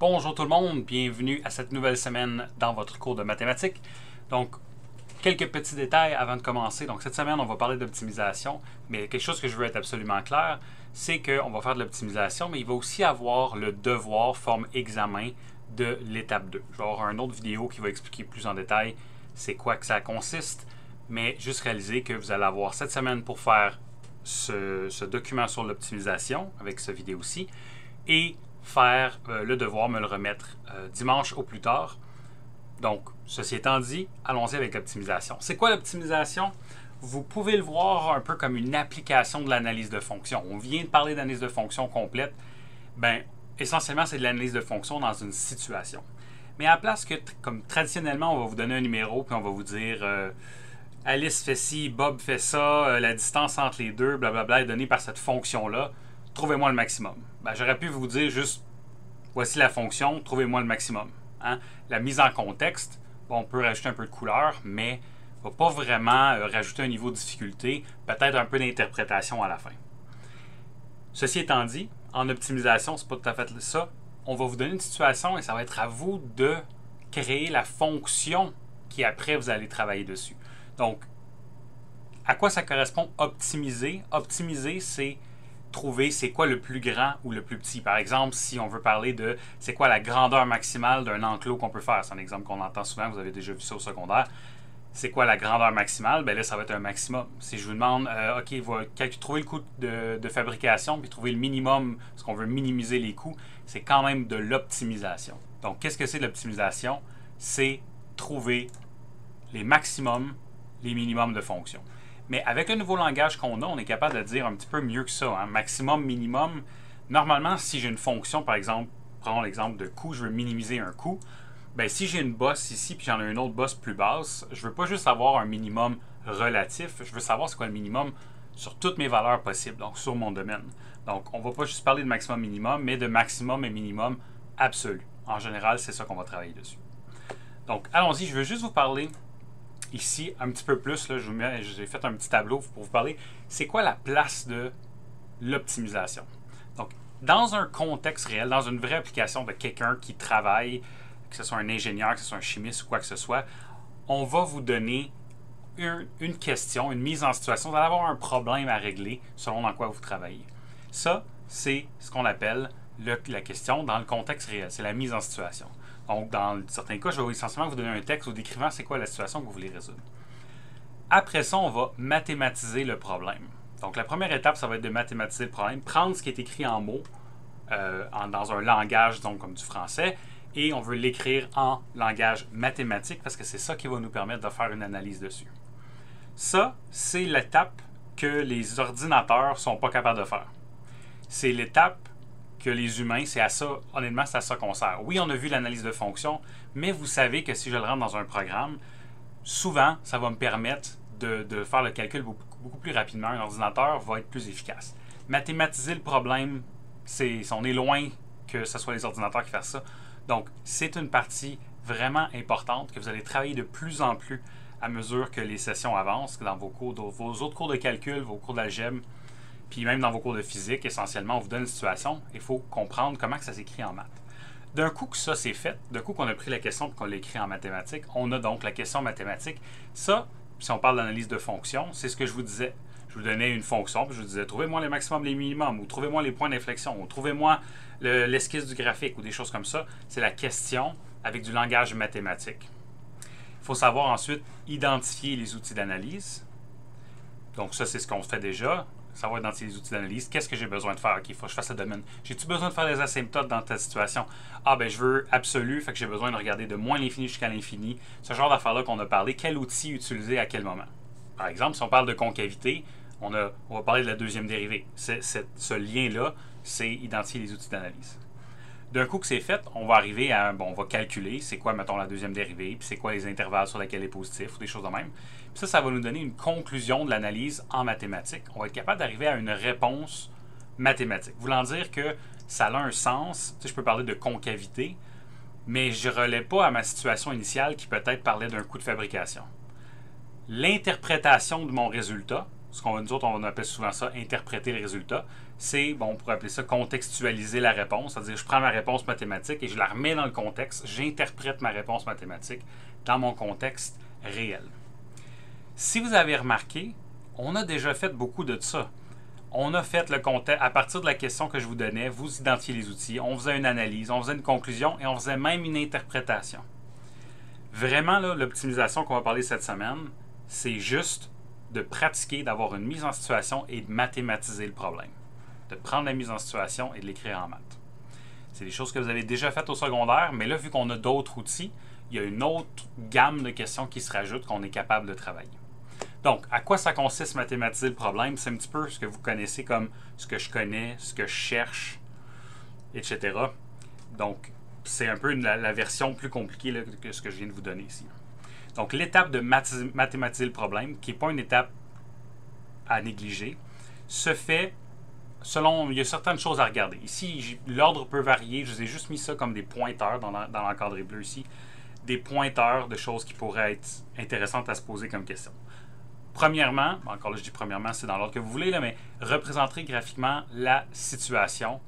Bonjour tout le monde, bienvenue à cette nouvelle semaine dans votre cours de mathématiques. Donc, quelques petits détails avant de commencer. Donc, cette semaine, on va parler d'optimisation, mais quelque chose que je veux être absolument clair, c'est qu'on va faire de l'optimisation, mais il va aussi avoir le devoir forme examen de l'étape 2. Je vais avoir une autre vidéo qui va expliquer plus en détail c'est quoi que ça consiste, mais juste réaliser que vous allez avoir cette semaine pour faire ce document sur l'optimisation avec cette vidéo-ci et faire le devoir, me le remettre dimanche au plus tard. Donc, ceci étant dit, allons-y avec l'optimisation. C'est quoi l'optimisation? Vous pouvez le voir un peu comme une application de l'analyse de fonction. On vient de parler d'analyse de fonction complète. Bien, essentiellement, c'est de l'analyse de fonction dans une situation. Mais à la place que, comme traditionnellement, on va vous donner un numéro, puis on va vous dire Alice fait ci, Bob fait ça, la distance entre les deux, blablabla, est donnée par cette fonction-là. Trouvez-moi le maximum. Ben, j'aurais pu vous dire juste, voici la fonction, trouvez-moi le maximum. Hein? La mise en contexte, bon, on peut rajouter un peu de couleur, mais on ne va pas vraiment rajouter un niveau de difficulté, peut-être un peu d'interprétation à la fin. Ceci étant dit, en optimisation, c'est pas tout à fait ça. On va vous donner une situation et ça va être à vous de créer la fonction qui après vous allez travailler dessus. Donc, à quoi ça correspond optimiser? Optimiser, c'est trouver c'est quoi le plus grand ou le plus petit. Par exemple, si on veut parler de c'est quoi la grandeur maximale d'un enclos qu'on peut faire. C'est un exemple qu'on entend souvent, vous avez déjà vu ça au secondaire. C'est quoi la grandeur maximale? Bien là, ça va être un maximum. Si je vous demande, OK, trouver le coût de fabrication puis trouver le minimum, parce qu'on veut minimiser les coûts, c'est quand même de l'optimisation. Donc, qu'est-ce que c'est de l'optimisation? C'est trouver les maximums, les minimums de fonctions. Mais avec le nouveau langage qu'on a, on est capable de dire un petit peu mieux que ça. Hein? Maximum, minimum. Normalement, si j'ai une fonction, par exemple, prenons l'exemple de coût, je veux minimiser un coût. Bien, si j'ai une bosse ici, puis j'en ai une autre bosse plus basse, je ne veux pas juste avoir un minimum relatif, je veux savoir c'est quoi le minimum sur toutes mes valeurs possibles, donc sur mon domaine. Donc, on ne va pas juste parler de maximum, minimum, mais de maximum et minimum absolu. En général, c'est ça qu'on va travailler dessus. Donc, allons-y, je veux juste vous parler ici, un petit peu plus, là, j'ai fait un petit tableau pour vous parler, c'est quoi la place de l'optimisation. Donc, dans un contexte réel, dans une vraie application de quelqu'un qui travaille, que ce soit un ingénieur, que ce soit un chimiste ou quoi que ce soit, on va vous donner une question, une mise en situation. Vous allez avoir un problème à régler selon dans quoi vous travaillez. Ça, c'est ce qu'on appelle la question dans le contexte réel. C'est la mise en situation. Donc, dans certains cas, je vais essentiellement vous donner un texte vous décrivant c'est quoi la situation que vous voulez résoudre. Après ça, on va mathématiser le problème. Donc, la première étape, ça va être de mathématiser le problème, prendre ce qui est écrit en mots, dans un langage, donc comme du français, et on veut l'écrire en langage mathématique parce que c'est ça qui va nous permettre de faire une analyse dessus. Ça, c'est l'étape que les ordinateurs ne sont pas capables de faire. C'est l'étape que les humains, c'est à ça, honnêtement, c'est à ça qu'on sert. Oui, on a vu l'analyse de fonction, mais vous savez que si je le rentre dans un programme, souvent, ça va me permettre de faire le calcul beaucoup plus rapidement. Un ordinateur va être plus efficace. Mathématiser le problème, on est loin que ce soit les ordinateurs qui fassent ça. Donc, c'est une partie vraiment importante que vous allez travailler de plus en plus à mesure que les sessions avancent, dans vos autres cours de calcul, vos cours d'algèbre, puis même dans vos cours de physique, essentiellement, on vous donne une situation, il faut comprendre comment ça s'écrit en maths. D'un coup que ça c'est fait, d'un coup qu'on a pris la question et qu'on l'a écrit en mathématiques, on a donc la question mathématique. Ça, si on parle d'analyse de fonction, c'est ce que je vous disais. Je vous donnais une fonction, puis je vous disais, trouvez-moi les maximums, les minimums, ou trouvez-moi les points d'inflexion, ou trouvez-moi l'esquisse du graphique, ou des choses comme ça. C'est la question avec du langage mathématique. Il faut savoir ensuite identifier les outils d'analyse. Donc ça, c'est ce qu'on fait déjà. Savoir identifier les outils d'analyse. Qu'est-ce que j'ai besoin de faire? OK, il faut que je fasse le domaine. J'ai-tu besoin de faire des asymptotes dans ta situation? Ah, ben je veux absolu, fait que j'ai besoin de regarder de moins l'infini jusqu'à l'infini. Ce genre d'affaires-là qu'on a parlé, quel outil utiliser à quel moment? Par exemple, si on parle de concavité, on va parler de la deuxième dérivée. Ce lien-là, c'est identifier les outils d'analyse. D'un coup que c'est fait, on va arriver à, on va calculer c'est quoi, mettons, la deuxième dérivée, puis c'est quoi les intervalles sur lesquels elle est positif, ou des choses de même. Puis ça va nous donner une conclusion de l'analyse en mathématiques. On va être capable d'arriver à une réponse mathématique. Voulant dire que ça a un sens, je peux parler de concavité, mais je ne relais pas à ma situation initiale qui peut-être parlait d'un coût de fabrication. L'interprétation de mon résultat, nous autres, on appelle souvent ça interpréter le résultat, c'est, bon, on pourrait appeler ça contextualiser la réponse, c'est-à-dire je prends ma réponse mathématique et je la remets dans le contexte, j'interprète ma réponse mathématique dans mon contexte réel. Si vous avez remarqué, on a déjà fait beaucoup de ça. On a fait le contexte, à partir de la question que je vous donnais, vous identifiez les outils, on faisait une analyse, on faisait une conclusion et on faisait même une interprétation. Vraiment, l'optimisation qu'on va parler cette semaine, c'est juste de pratiquer, d'avoir une mise en situation et de mathématiser le problème. De prendre la mise en situation et de l'écrire en maths. C'est des choses que vous avez déjà faites au secondaire, mais là, vu qu'on a d'autres outils, il y a une autre gamme de questions qui se rajoute qu'on est capable de travailler. Donc, à quoi ça consiste mathématiser le problème? C'est un petit peu ce que vous connaissez comme ce que je connais, ce que je cherche, etc. Donc, c'est un peu la version plus compliquée là, que ce que je viens de vous donner ici. Donc, l'étape de mathématiser le problème, qui n'est pas une étape à négliger, se fait selon... Il y a certaines choses à regarder. Ici, l'ordre peut varier. Je vous ai juste mis ça comme des pointeurs dans l'encadré bleu ici. Des pointeurs de choses qui pourraient être intéressantes à se poser comme question. Premièrement, encore là je dis premièrement, c'est dans l'ordre que vous voulez, là, mais représenter graphiquement la situation,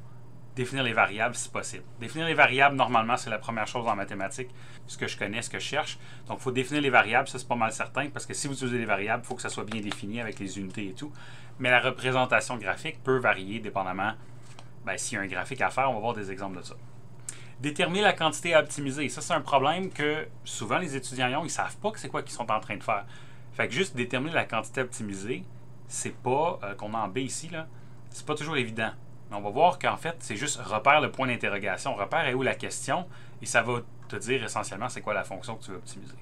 définir les variables si possible. Définir les variables, normalement, c'est la première chose en mathématiques, ce que je connais, ce que je cherche. Donc, il faut définir les variables, ça c'est pas mal certain, parce que si vous utilisez les variables, il faut que ça soit bien défini avec les unités et tout. Mais la représentation graphique peut varier dépendamment, s'il y a un graphique à faire, on va voir des exemples de ça. Déterminer la quantité à optimiser. Ça, c'est un problème que souvent les étudiants ont, ils ne savent pas que c'est quoi qu'ils sont en train de faire. Fait que juste déterminer la quantité optimisée, c'est pas, qu'on a en B ici, là, c'est pas toujours évident. Mais on va voir qu'en fait, c'est juste repère le point d'interrogation. Repère est où la question et ça va te dire essentiellement c'est quoi la fonction que tu veux optimiser.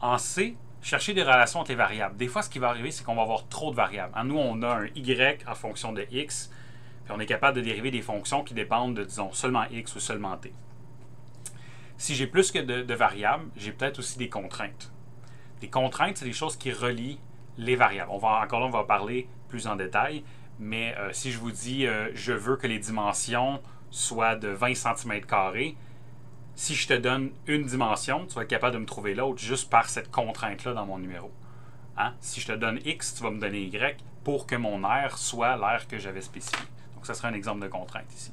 En C, chercher des relations entre les variables. Des fois, ce qui va arriver, c'est qu'on va avoir trop de variables. Nous, on a un Y en fonction de X, puis on est capable de dériver des fonctions qui dépendent de, disons, seulement X ou seulement T. Si j'ai plus que de variables, j'ai peut-être aussi des contraintes. Les contraintes, c'est des choses qui relient les variables. Encore là, on va parler plus en détail, mais si je vous dis je veux que les dimensions soient de 20 cm², si je te donne une dimension, tu vas être capable de me trouver l'autre juste par cette contrainte-là dans mon numéro. Si je te donne X, tu vas me donner Y pour que mon R soit l'R que j'avais spécifié. Donc, ça serait un exemple de contrainte ici.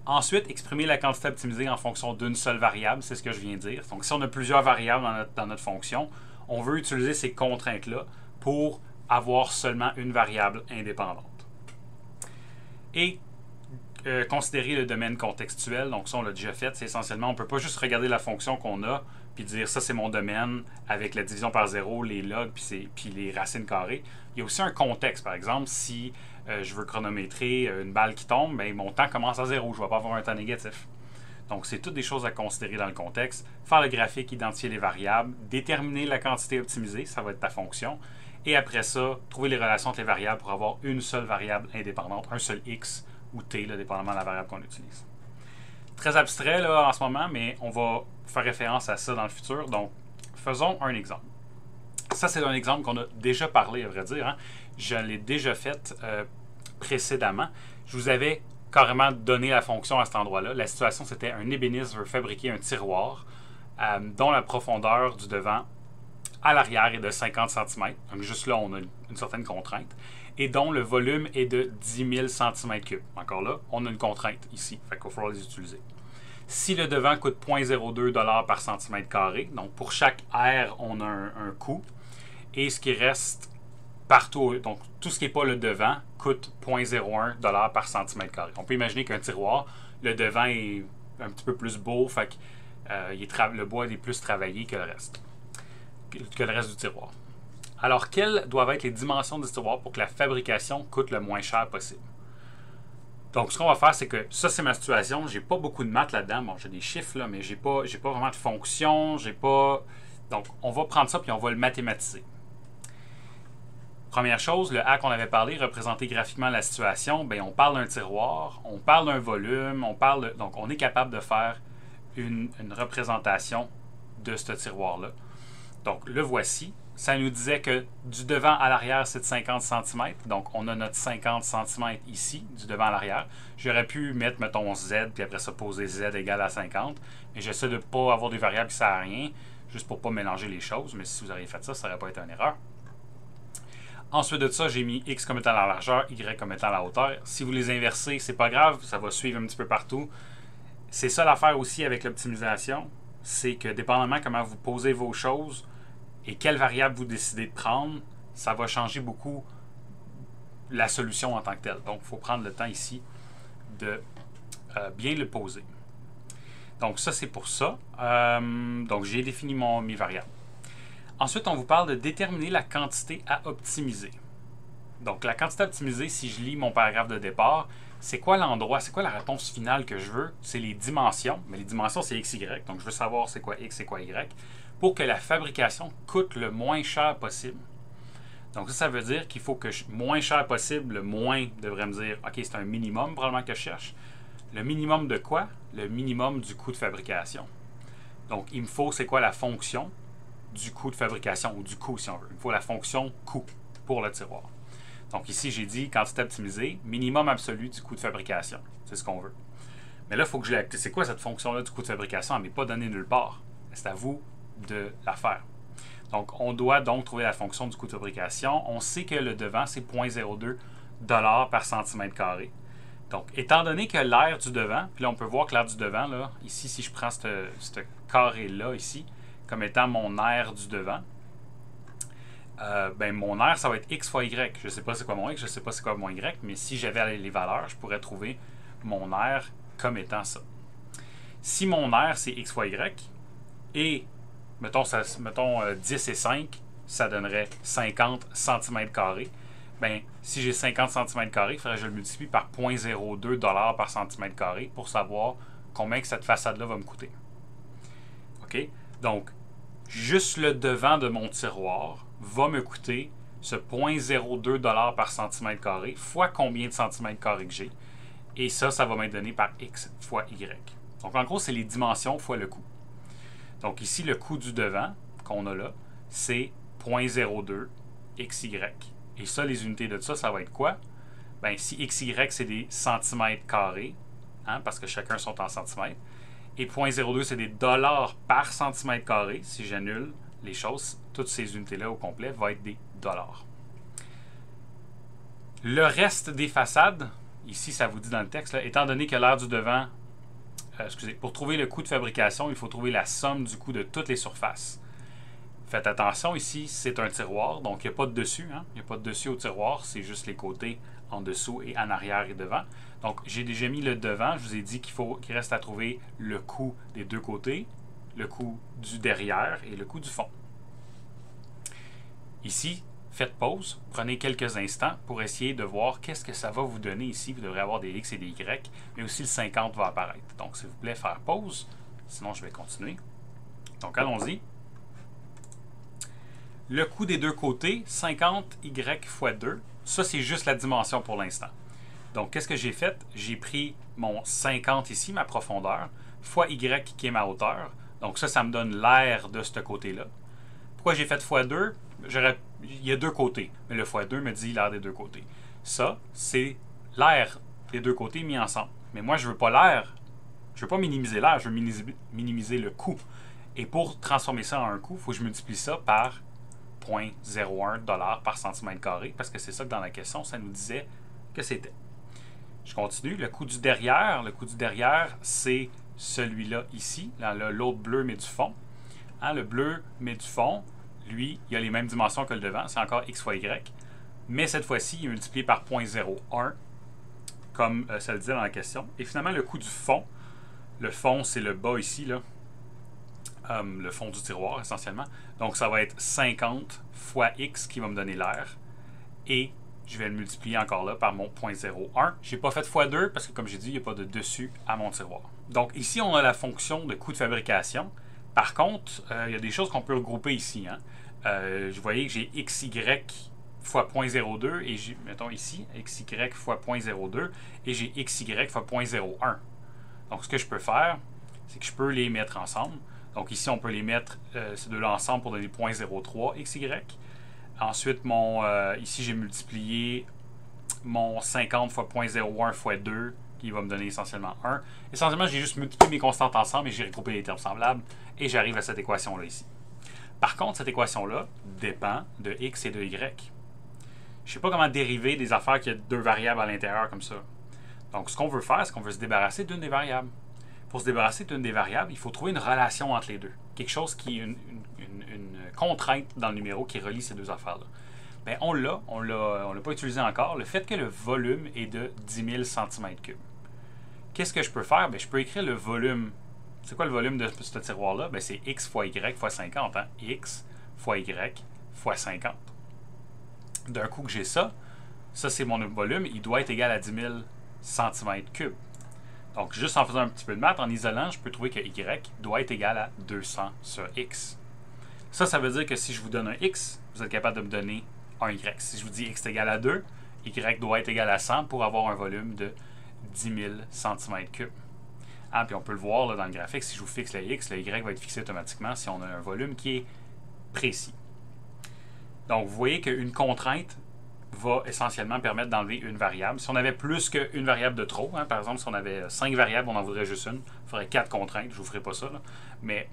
Ensuite, exprimer la quantité optimisée en fonction d'une seule variable, c'est ce que je viens de dire. Donc, si on a plusieurs variables dans notre fonction, on veut utiliser ces contraintes-là pour avoir seulement une variable indépendante. Et considérer le domaine contextuel, donc ça on l'a déjà fait, c'est essentiellement, on ne peut pas juste regarder la fonction qu'on a puis dire ça c'est mon domaine avec la division par zéro, les logs puis les racines carrées. Il y a aussi un contexte, par exemple, si je veux chronométrer une balle qui tombe, mon temps commence à zéro, je ne vais pas avoir un temps négatif. Donc, c'est toutes des choses à considérer dans le contexte. Faire le graphique, identifier les variables, déterminer la quantité optimisée, ça va être ta fonction. Et après ça, trouver les relations entre les variables pour avoir une seule variable indépendante, un seul X ou T, là, dépendamment de la variable qu'on utilise. Très abstrait là, en ce moment, mais on va faire référence à ça dans le futur. Donc, faisons un exemple. Ça, c'est un exemple qu'on a déjà parlé, à vrai dire. Je l'ai déjà fait précédemment. Je vous avais carrément donné la fonction à cet endroit-là. La situation, c'était un ébéniste veut fabriquer un tiroir dont la profondeur du devant à l'arrière est de 50 cm. Donc, juste là, on a une certaine contrainte. Et dont le volume est de 10 000 cm3. Encore là, on a une contrainte ici. Fait qu'il va falloir les utiliser. Si le devant coûte 0,02 $ par cm², donc pour chaque R, on a un coût. Et ce qui reste partout, donc tout ce qui n'est pas le devant, coûte 0,01 $ par cm². On peut imaginer qu'un tiroir, le devant est un petit peu plus beau, fait que le bois est plus travaillé que le reste du tiroir. Alors, quelles doivent être les dimensions du tiroir pour que la fabrication coûte le moins cher possible? Donc, ce qu'on va faire, c'est que ça, c'est ma situation. J'ai pas beaucoup de maths là-dedans. Bon, j'ai des chiffres, là, mais j'ai pas vraiment de fonctions. Donc, on va prendre ça puis on va le mathématiser. Première chose, le A qu'on avait parlé, représenter graphiquement la situation, on parle d'un tiroir, on parle d'un volume, donc on est capable de faire une représentation de ce tiroir-là. Donc, le voici. Ça nous disait que du devant à l'arrière, c'est de 50 cm. Donc, on a notre 50 cm ici, du devant à l'arrière. J'aurais pu mettre, mettons, Z, puis après ça, poser Z égale à 50. Mais j'essaie de ne pas avoir des variables qui ne servent à rien, juste pour ne pas mélanger les choses. Mais si vous auriez fait ça, ça n'aurait pas été une erreur. Ensuite de ça, j'ai mis X comme étant la largeur, Y comme étant la hauteur. Si vous les inversez, c'est pas grave, ça va suivre un petit peu partout. C'est ça l'affaire aussi avec l'optimisation, c'est que dépendamment comment vous posez vos choses et quelle variable vous décidez de prendre, ça va changer beaucoup la solution en tant que telle. Donc, il faut prendre le temps ici de bien le poser. Donc, ça, c'est pour ça. Donc, j'ai défini mes variables. Ensuite, on vous parle de déterminer la quantité à optimiser. Donc, la quantité à optimiser, si je lis mon paragraphe de départ, c'est quoi l'endroit, c'est quoi la réponse finale que je veux? C'est les dimensions. Mais les dimensions, c'est x, y. Donc, je veux savoir c'est quoi x, c'est quoi y, pour que la fabrication coûte le moins cher possible. Donc, ça veut dire qu'il faut que moins cher possible, le moins devrait me dire, OK, c'est un minimum probablement que je cherche. Le minimum de quoi? Le minimum du coût de fabrication. Donc, il me faut, c'est quoi la fonction du coût de fabrication, ou du coût si on veut. Il me faut la fonction coût pour le tiroir. Donc ici, j'ai dit quantité optimisée, minimum absolu du coût de fabrication. C'est ce qu'on veut. Mais là, il faut que je l'ai. C'est quoi cette fonction-là du coût de fabrication? Elle n'est pas donnée nulle part. C'est à vous de la faire. Donc, on doit donc trouver la fonction du coût de fabrication. On sait que le devant, c'est 0,02 $ par centimètre carré. Donc, étant donné que l'aire du devant, puis là, on peut voir que l'aire du devant, là, ici, si je prends ce carré-là, ici, comme étant mon aire du devant, ben mon aire, ça va être x fois y. Je ne sais pas c'est quoi mon x, je ne sais pas c'est quoi mon y, mais si j'avais les valeurs, je pourrais trouver mon aire comme étant ça. Si mon aire, c'est x fois y, et mettons 10 et 5, ça donnerait 50 cm². Ben, si j'ai 50 cm², il faudrait que je le multiplie par 0,02 $ par cm² pour savoir combien que cette façade-là va me coûter. OK? Donc, juste le devant de mon tiroir va me coûter ce 0,02 $ par cm² fois combien de cm² que j'ai. Et ça va m'être donné par x fois y. Donc, en gros, c'est les dimensions fois le coût. Donc, ici, le coût du devant qu'on a là, c'est 0,02 xy. Et ça, les unités de ça, ça va être quoi? Bien, si xy, c'est des centimètres carrés, hein, parce que chacun sont en centimètres, et 0,02, c'est des dollars par centimètre carré. Si j'annule les choses, toutes ces unités-là au complet vont être des dollars. Le reste des façades, ici, ça vous dit dans le texte, là, étant donné que l'aire du devant, pour trouver le coût de fabrication, il faut trouver la somme du coût de toutes les surfaces. Faites attention, ici, c'est un tiroir, donc il n'y a pas de dessus. Hein? Il n'y a pas de dessus au tiroir, c'est juste les côtés en dessous et en arrière et devant. Donc, j'ai déjà mis le devant. Je vous ai dit qu'il reste à trouver le coût des deux côtés, le coût du derrière et le coût du fond. Ici, faites pause, prenez quelques instants pour essayer de voir qu'est-ce que ça va vous donner ici. Vous devrez avoir des X et des Y, mais aussi le 50 va apparaître. Donc, s'il vous plaît, faire pause. Sinon, je vais continuer. Donc, allons-y. Le coût des deux côtés, 50Y fois 2. Ça, c'est juste la dimension pour l'instant. Donc, qu'est-ce que j'ai fait? J'ai pris mon 50 ici, ma profondeur, fois Y qui est ma hauteur. Donc, ça me donne l'aire de ce côté-là. Pourquoi j'ai fait fois 2? Il y a deux côtés, mais le fois 2 me dit l'aire des deux côtés. Ça, c'est l'aire des deux côtés mis ensemble. Mais moi, je ne veux pas l'aire. Je ne veux pas minimiser l'aire, je veux minimiser le coût. Et pour transformer ça en un coût, il faut que je multiplie ça par 0,01 $ par centimètre carré, parce que c'est ça que dans la question, ça nous disait que c'était. Je continue. Le coût du derrière, c'est celui-là ici. L'autre bleu met du fond. Hein, le bleu met du fond. Lui, il a les mêmes dimensions que le devant. C'est encore x fois y. Mais cette fois-ci, il est multiplié par 0,01, comme ça le disait dans la question. Et finalement, le coût du fond. Le fond, c'est le bas ici, là. Le fond du tiroir, essentiellement. Donc, ça va être 50 fois x qui va me donner l'aire. Et je vais le multiplier encore là par mon 0,01. Je n'ai pas fait fois 2 parce que, comme j'ai dit, il n'y a pas de dessus à mon tiroir. Donc, ici, on a la fonction de coût de fabrication. Par contre, il y a des choses qu'on peut regrouper ici. Hein. Vous voyez que j'ai xy fois 0,02 et j'ai, mettons ici, xy fois 0,02 et j'ai xy fois 0,01. Donc, ce que je peux faire, c'est que je peux les mettre ensemble. Donc, ici, on peut les mettre ces deux-là ensemble pour donner 0,03 xy. Ensuite, ici, j'ai multiplié mon 50 fois 0,01 fois 2, qui va me donner essentiellement 1. Essentiellement, j'ai juste multiplié mes constantes ensemble et j'ai regroupé les termes semblables et j'arrive à cette équation-là ici. Par contre, cette équation-là dépend de x et de y. je ne sais pas comment dériver des affaires qui ont deux variables à l'intérieur comme ça. Donc, ce qu'on veut faire, c'est qu'on veut se débarrasser d'une des variables. Pour se débarrasser d'une des variables, il faut trouver une relation entre les deux. Quelque chose qui est une contrainte dans le numéro qui relie ces deux affaires-là. Bien, on l'a pas utilisé encore, le fait que le volume est de 10 000 cm3. Qu'est-ce que je peux faire? Bien, je peux écrire le volume. C'est quoi le volume de ce tiroir-là? Bien, c'est x fois y fois 50. Hein? X fois y fois 50. D'un coup que j'ai ça c'est mon volume, il doit être égal à 10 000 cm3. Donc, juste en faisant un petit peu de maths, en isolant, je peux trouver que y doit être égal à 200 sur x. Ça veut dire que si je vous donne un x, vous êtes capable de me donner un y. Si je vous dis x est égal à 2, y doit être égal à 100 pour avoir un volume de 10 000 cm3. Ah, puis on peut le voir là, dans le graphique, si je vous fixe le x, le y va être fixé automatiquement si on a un volume qui est précis. Donc, vous voyez qu'une contrainte va essentiellement permettre d'enlever une variable. Si on avait plus qu'une variable de trop, hein, par exemple, si on avait 5 variables, on en voudrait juste une, il faudrait 4 contraintes, je ne vous ferai pas ça, là, mais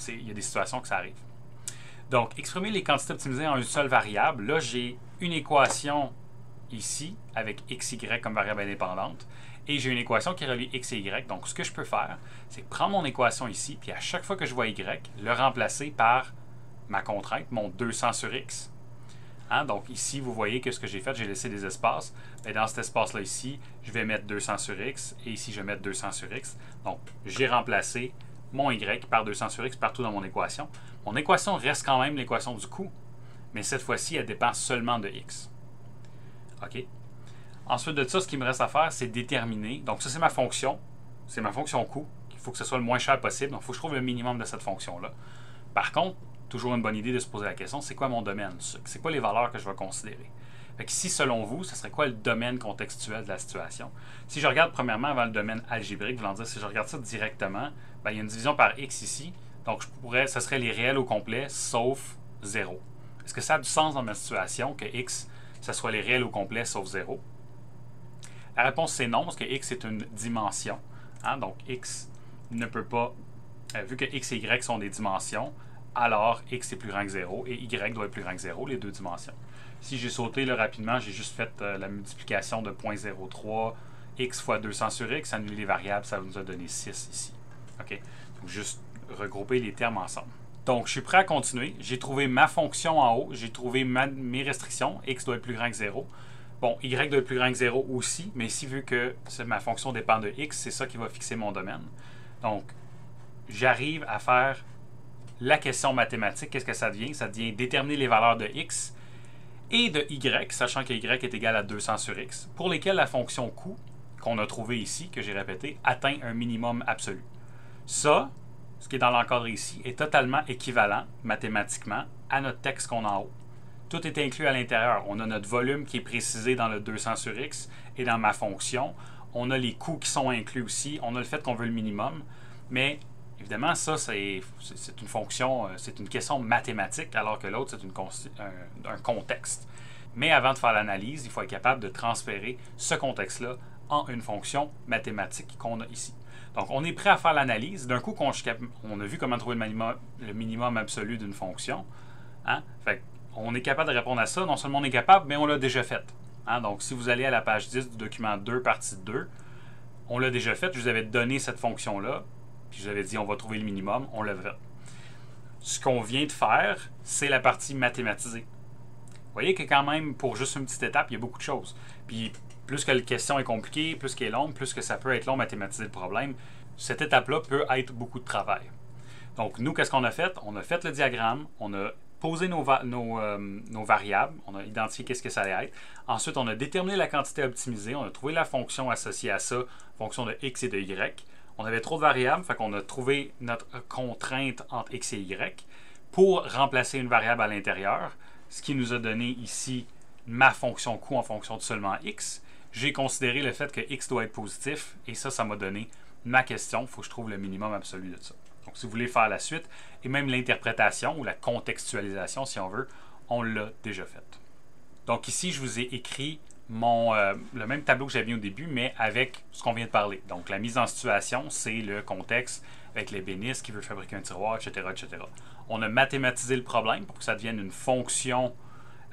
il y a des situations que ça arrive. Donc, exprimer les quantités optimisées en une seule variable, là, j'ai une équation ici, avec x, y comme variable indépendante, et j'ai une équation qui relie x et y. Donc, ce que je peux faire, c'est prendre mon équation ici, puis à chaque fois que je vois y, le remplacer par ma contrainte, mon 200 sur x. Hein? Donc, ici, vous voyez que ce que j'ai fait, j'ai laissé des espaces. Et dans cet espace-là ici, je vais mettre 200 sur x, et ici, je vais mettre 200 sur x. Donc, j'ai remplacé mon y par 200 sur x partout dans mon équation. Mon équation reste quand même l'équation du coût, mais cette fois-ci, elle dépend seulement de x. OK? Ensuite de ça, ce qu'il me reste à faire, c'est déterminer. Donc, ça, c'est ma fonction. C'est ma fonction coût. Il faut que ce soit le moins cher possible. Donc, il faut que je trouve le minimum de cette fonction-là. Par contre, toujours une bonne idée de se poser la question, c'est quoi mon domaine? C'est quoi les valeurs que je vais considérer? Fait que si, selon vous, ce serait quoi le domaine contextuel de la situation? Si je regarde premièrement avant le domaine algébrique, voulant dire, si je regarde ça directement, bien, il y a une division par x ici. Donc, ce serait les réels au complet, sauf 0. Est-ce que ça a du sens dans ma situation que x, ce soit les réels au complet, sauf 0? La réponse, c'est non, parce que x est une dimension. Hein? Donc, x ne peut pas, vu que x et y sont des dimensions, alors x est plus grand que 0 et y doit être plus grand que 0, les deux dimensions. Si j'ai sauté là, rapidement, j'ai juste fait la multiplication de 0.03 x fois 200 sur x, annuler les variables, ça nous a donné 6 ici. OK? Donc, juste regrouper les termes ensemble. Donc, je suis prêt à continuer. J'ai trouvé ma fonction en haut, j'ai trouvé mes restrictions, x doit être plus grand que 0. Bon, y doit être plus grand que 0 aussi, mais ici, vu que ma fonction dépend de x, c'est ça qui va fixer mon domaine. Donc, j'arrive à faire la question mathématique. Qu'est-ce que ça devient? Ça devient déterminer les valeurs de x et de y, sachant que y est égal à 200 sur x, pour lesquels la fonction coût, qu'on a trouvée ici, que j'ai répété, atteint un minimum absolu. Ça, ce qui est dans l'encadré ici, est totalement équivalent mathématiquement à notre texte qu'on a en haut. Tout est inclus à l'intérieur. On a notre volume qui est précisé dans le 200 sur x et dans ma fonction. On a les coûts qui sont inclus aussi. On a le fait qu'on veut le minimum. Mais évidemment, ça, c'est une fonction, c'est une question mathématique, alors que l'autre, c'est un contexte. Mais avant de faire l'analyse, il faut être capable de transférer ce contexte-là en une fonction mathématique qu'on a ici. Donc, on est prêt à faire l'analyse. D'un coup, on a vu comment trouver le minimum absolu d'une fonction. Hein? Fait on est capable de répondre à ça. Non seulement on est capable, mais on l'a déjà fait. Hein? Donc, si vous allez à la page 10 du document 2, partie 2, on l'a déjà fait. Je vous avais donné cette fonction-là. Puis je vous avais dit, on va trouver le minimum. On l'a fait. Ce qu'on vient de faire, c'est la partie mathématisée. Vous voyez que quand même, pour juste une petite étape, il y a beaucoup de choses. Puis, plus que la question est compliquée, plus qu'elle est longue, plus que ça peut être long mathématiser le problème, cette étape-là peut être beaucoup de travail. Donc, nous, qu'est-ce qu'on a fait? On a fait le diagramme, on a posé nos variables, on a identifié qu'est-ce que ça allait être. Ensuite, on a déterminé la quantité optimisée, on a trouvé la fonction associée à ça, fonction de x et de y. On avait trop de variables, fait qu'on a trouvé notre contrainte entre x et y pour remplacer une variable à l'intérieur, ce qui nous a donné ici ma fonction coût en fonction de seulement x. J'ai considéré le fait que x doit être positif, et ça m'a donné ma question. Il faut que je trouve le minimum absolu de ça. Donc, si vous voulez faire la suite, et même l'interprétation ou la contextualisation, si on veut, on l'a déjà fait. Donc ici, je vous ai écrit le même tableau que j'avais mis au début, mais avec ce qu'on vient de parler. Donc, la mise en situation, c'est le contexte avec l'ébéniste qui veut fabriquer un tiroir, etc., etc. On a mathématisé le problème pour que ça devienne une fonction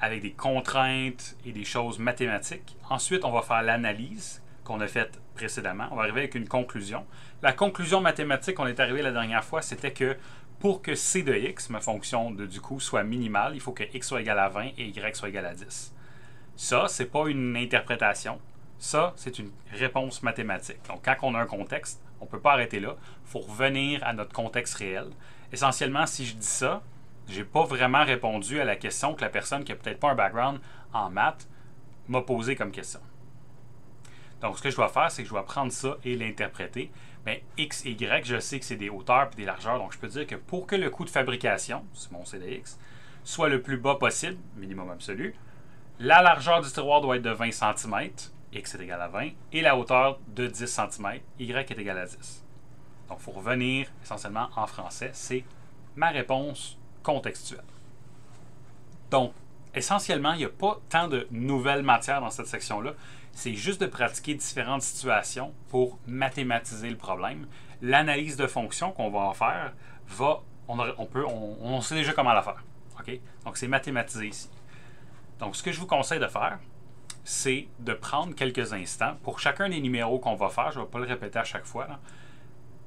avec des contraintes et des choses mathématiques. Ensuite, on va faire l'analyse qu'on a faite précédemment. On va arriver avec une conclusion. La conclusion mathématique, on est arrivé la dernière fois, c'était que pour que c de x, ma fonction du coût, soit minimale, il faut que x soit égal à 20 et y soit égal à 10. Ça, c'est pas une interprétation. Ça, c'est une réponse mathématique. Donc, quand on a un contexte, on ne peut pas arrêter là. Il faut revenir à notre contexte réel. Essentiellement, si je dis ça, je n'ai pas vraiment répondu à la question que la personne qui n'a peut-être pas un background en maths m'a posé comme question. Donc, ce que je dois faire, c'est que je dois prendre ça et l'interpréter. Bien, x et y, je sais que c'est des hauteurs et des largeurs. Donc, je peux dire que pour que le coût de fabrication, c'est mon c de x, soit le plus bas possible, minimum absolu, la largeur du tiroir doit être de 20 cm, x est égal à 20, et la hauteur de 10 cm, y est égal à 10. Donc, il faut revenir essentiellement en français. C'est ma réponse contextuelle. Donc, essentiellement, il n'y a pas tant de nouvelles matières dans cette section-là. C'est juste de pratiquer différentes situations pour mathématiser le problème. L'analyse de fonction qu'on va en faire, on sait déjà comment la faire. Okay? Donc, c'est mathématisé ici. Donc, ce que je vous conseille de faire, c'est de prendre quelques instants pour chacun des numéros qu'on va faire. Je ne vais pas le répéter à chaque fois. Là.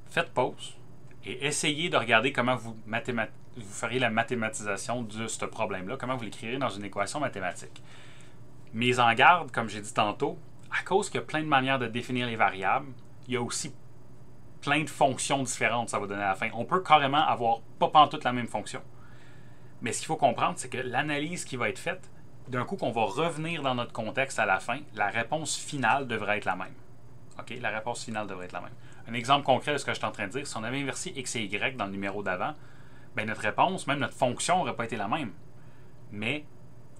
Faites pause et essayez de regarder comment vous feriez la mathématisation de ce problème-là, comment vous l'écrirez dans une équation mathématique. Mise en garde, comme j'ai dit tantôt, à cause qu'il y a plein de manières de définir les variables, il y a aussi plein de fonctions différentes que ça va donner à la fin. On peut carrément avoir pas pantoute la même fonction. Mais ce qu'il faut comprendre, c'est que l'analyse qui va être faite, d'un coup qu'on va revenir dans notre contexte à la fin, la réponse finale devrait être la même. OK? La réponse finale devrait être la même. Un exemple concret de ce que je suis en train de dire, si on avait inversé x et y dans le numéro d'avant, bien notre réponse, même notre fonction, n'aurait pas été la même. Mais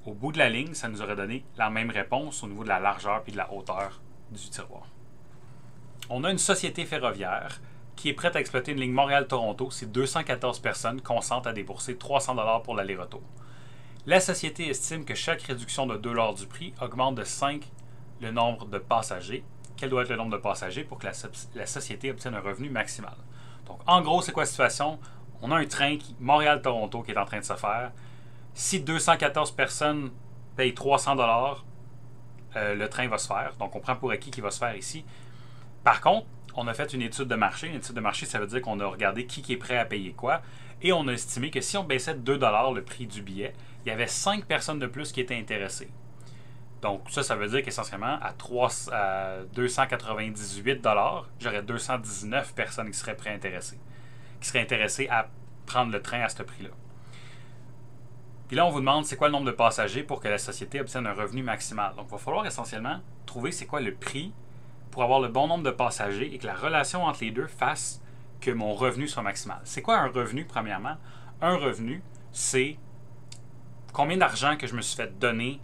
au bout de la ligne, ça nous aurait donné la même réponse au niveau de la largeur et de la hauteur du tiroir. On a une société ferroviaire qui est prête à exploiter une ligne Montréal-Toronto si 214 personnes consentent à débourser 300 $ pour l'aller-retour. La société estime que chaque réduction de 2 $ du prix augmente de 5 le nombre de passagers. Quel doit être le nombre de passagers pour que la société obtienne un revenu maximal? Donc, en gros, c'est quoi la situation? On a un train Montréal-Toronto qui est en train de se faire. Si 214 personnes payent 300 $, le train va se faire. Donc, on prend pour acquis qu'il va se faire ici. Par contre, on a fait une étude de marché. Une étude de marché, ça veut dire qu'on a regardé qui est prêt à payer quoi. Et on a estimé que si on baissait de 2 $ le prix du billet, il y avait 5 personnes de plus qui étaient intéressées. Donc, ça veut dire qu'essentiellement, à 298 $, j'aurais 219 personnes qui seraient intéressées à prendre le train à ce prix-là. Puis là, on vous demande c'est quoi le nombre de passagers pour que la société obtienne un revenu maximal. Donc, il va falloir essentiellement trouver c'est quoi le prix pour avoir le bon nombre de passagers et que la relation entre les deux fasse que mon revenu soit maximal. C'est quoi un revenu, premièrement? Un revenu, c'est combien d'argent que je me suis fait donner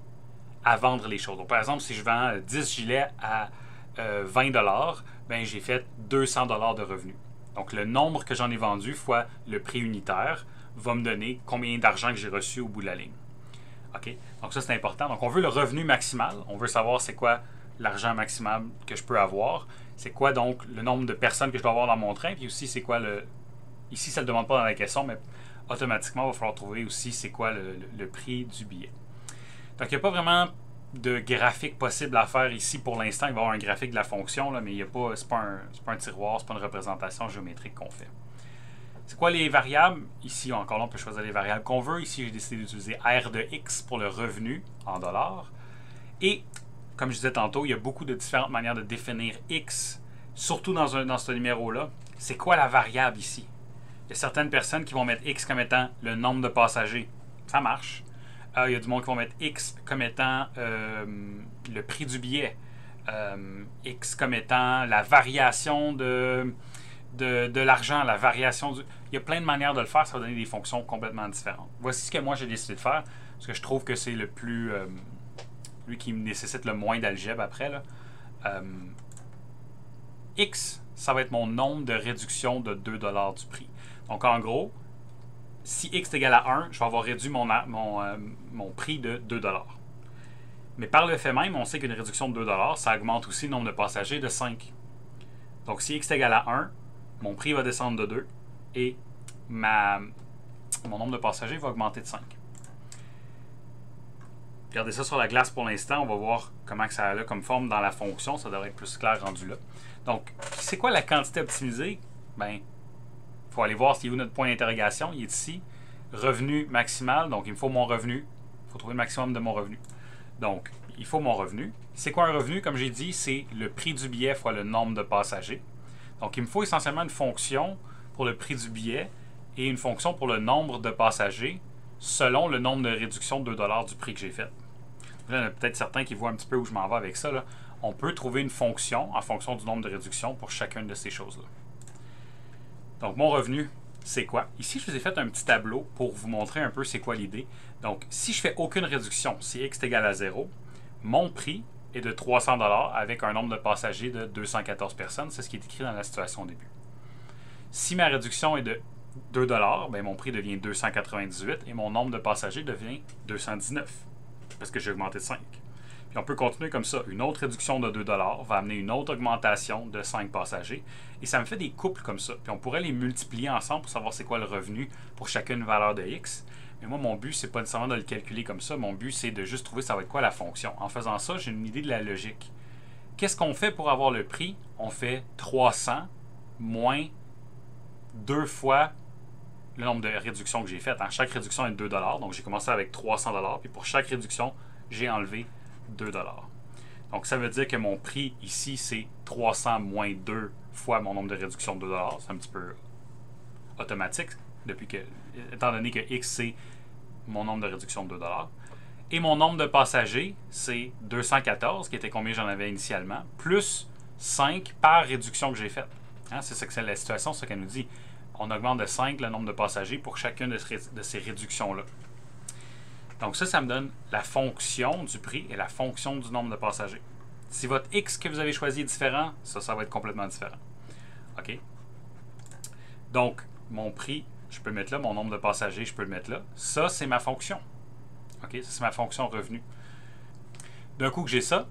à vendre les choses. Donc, par exemple, si je vends 10 gilets à 20 $, ben, j'ai fait 200 $ de revenus. Donc, le nombre que j'en ai vendu fois le prix unitaire va me donner combien d'argent que j'ai reçu au bout de la ligne. OK? Donc, ça, c'est important. Donc, on veut le revenu maximal. On veut savoir c'est quoi l'argent maximal que je peux avoir. C'est quoi, donc, le nombre de personnes que je dois avoir dans mon train. Puis aussi, c'est quoi le... Ici, ça ne le demande pas dans la question, mais automatiquement, il va falloir trouver aussi c'est quoi le prix du billet. Donc, il n'y a pas vraiment de graphique possible à faire ici pour l'instant. Il va y avoir un graphique de la fonction, là, mais ce n'est pas un tiroir, ce n'est pas une représentation géométrique qu'on fait. C'est quoi les variables? Ici, encore là, on peut choisir les variables qu'on veut. Ici, j'ai décidé d'utiliser R de X pour le revenu en dollars. Et, comme je disais tantôt, il y a beaucoup de différentes manières de définir X, surtout dans ce numéro-là. C'est quoi la variable ici? Il y a certaines personnes qui vont mettre X comme étant le nombre de passagers. Ça marche. Il y a du monde qui vont mettre X comme étant le prix du billet. X comme étant la variation de l'argent, la variation du... Il y a plein de manières de le faire, ça va donner des fonctions complètement différentes. Voici ce que moi j'ai décidé de faire, parce que je trouve que c'est le plus... lui qui me nécessite le moins d'algèbre après. Là. X, ça va être mon nombre de réduction de 2 $ du prix. Donc en gros, si X est égal à 1, je vais avoir réduit mon prix de 2 $. Mais par le fait même, on sait qu'une réduction de 2 $, ça augmente aussi le nombre de passagers de 5. Donc si X est égal à 1, mon prix va descendre de 2 et mon nombre de passagers va augmenter de 5. Regardez ça sur la glace pour l'instant. On va voir comment que ça a comme forme dans la fonction. Ça devrait être plus clair rendu là. Donc, c'est quoi la quantité optimisée? Ben, il faut aller voir s'il y a où notre point d'interrogation. Il est ici. Revenu maximal. Donc, il me faut mon revenu. Il faut trouver le maximum de mon revenu. Donc, il faut mon revenu. C'est quoi un revenu? Comme j'ai dit, c'est le prix du billet fois le nombre de passagers. Donc, il me faut essentiellement une fonction pour le prix du billet et une fonction pour le nombre de passagers selon le nombre de réductions de 2 $ du prix que j'ai fait. Là, il y en a peut-être certains qui voient un petit peu où je m'en vais avec ça. Là. On peut trouver une fonction en fonction du nombre de réductions pour chacune de ces choses-là. Donc, mon revenu, c'est quoi? Ici, je vous ai fait un petit tableau pour vous montrer un peu c'est quoi l'idée. Donc, si je fais aucune réduction, si x est égal à 0, mon prix est de 300 $ avec un nombre de passagers de 214 personnes. C'est ce qui est écrit dans la situation au début. Si ma réduction est de 2 $, bien, mon prix devient 298 et mon nombre de passagers devient 219 parce que j'ai augmenté de 5. Puis on peut continuer comme ça. Une autre réduction de 2 $ va amener une autre augmentation de 5 passagers et ça me fait des couples comme ça. Puis on pourrait les multiplier ensemble pour savoir c'est quoi le revenu pour chacune valeur de x. Mais moi, mon but, c'est pas nécessairement de le calculer comme ça. Mon but, c'est de juste trouver ça va être quoi la fonction. En faisant ça, j'ai une idée de la logique. Qu'est-ce qu'on fait pour avoir le prix? On fait 300 moins 2 fois le nombre de réductions que j'ai faites. Chaque réduction est de 2 $. Donc, j'ai commencé avec 300 $. Puis pour chaque réduction, j'ai enlevé 2 $. Donc, ça veut dire que mon prix ici, c'est 300 moins 2 fois mon nombre de réductions de 2 $. C'est un petit peu automatique, étant donné que x, c'est mon nombre de réductions de 2 $. Et mon nombre de passagers, c'est 214, qui était combien j'en avais initialement, plus 5 par réduction que j'ai faite. C'est ça que c'est la situation, c'est ce qu'elle nous dit. On augmente de 5 le nombre de passagers pour chacune de ces réductions-là. Donc ça me donne la fonction du prix et la fonction du nombre de passagers. Si votre x que vous avez choisi est différent, ça va être complètement différent. OK? Donc, mon prix, je peux le mettre là. Mon nombre de passagers, je peux le mettre là. Ça, c'est ma fonction. OK? Ça, c'est ma fonction revenu. D'un coup que j'ai ça,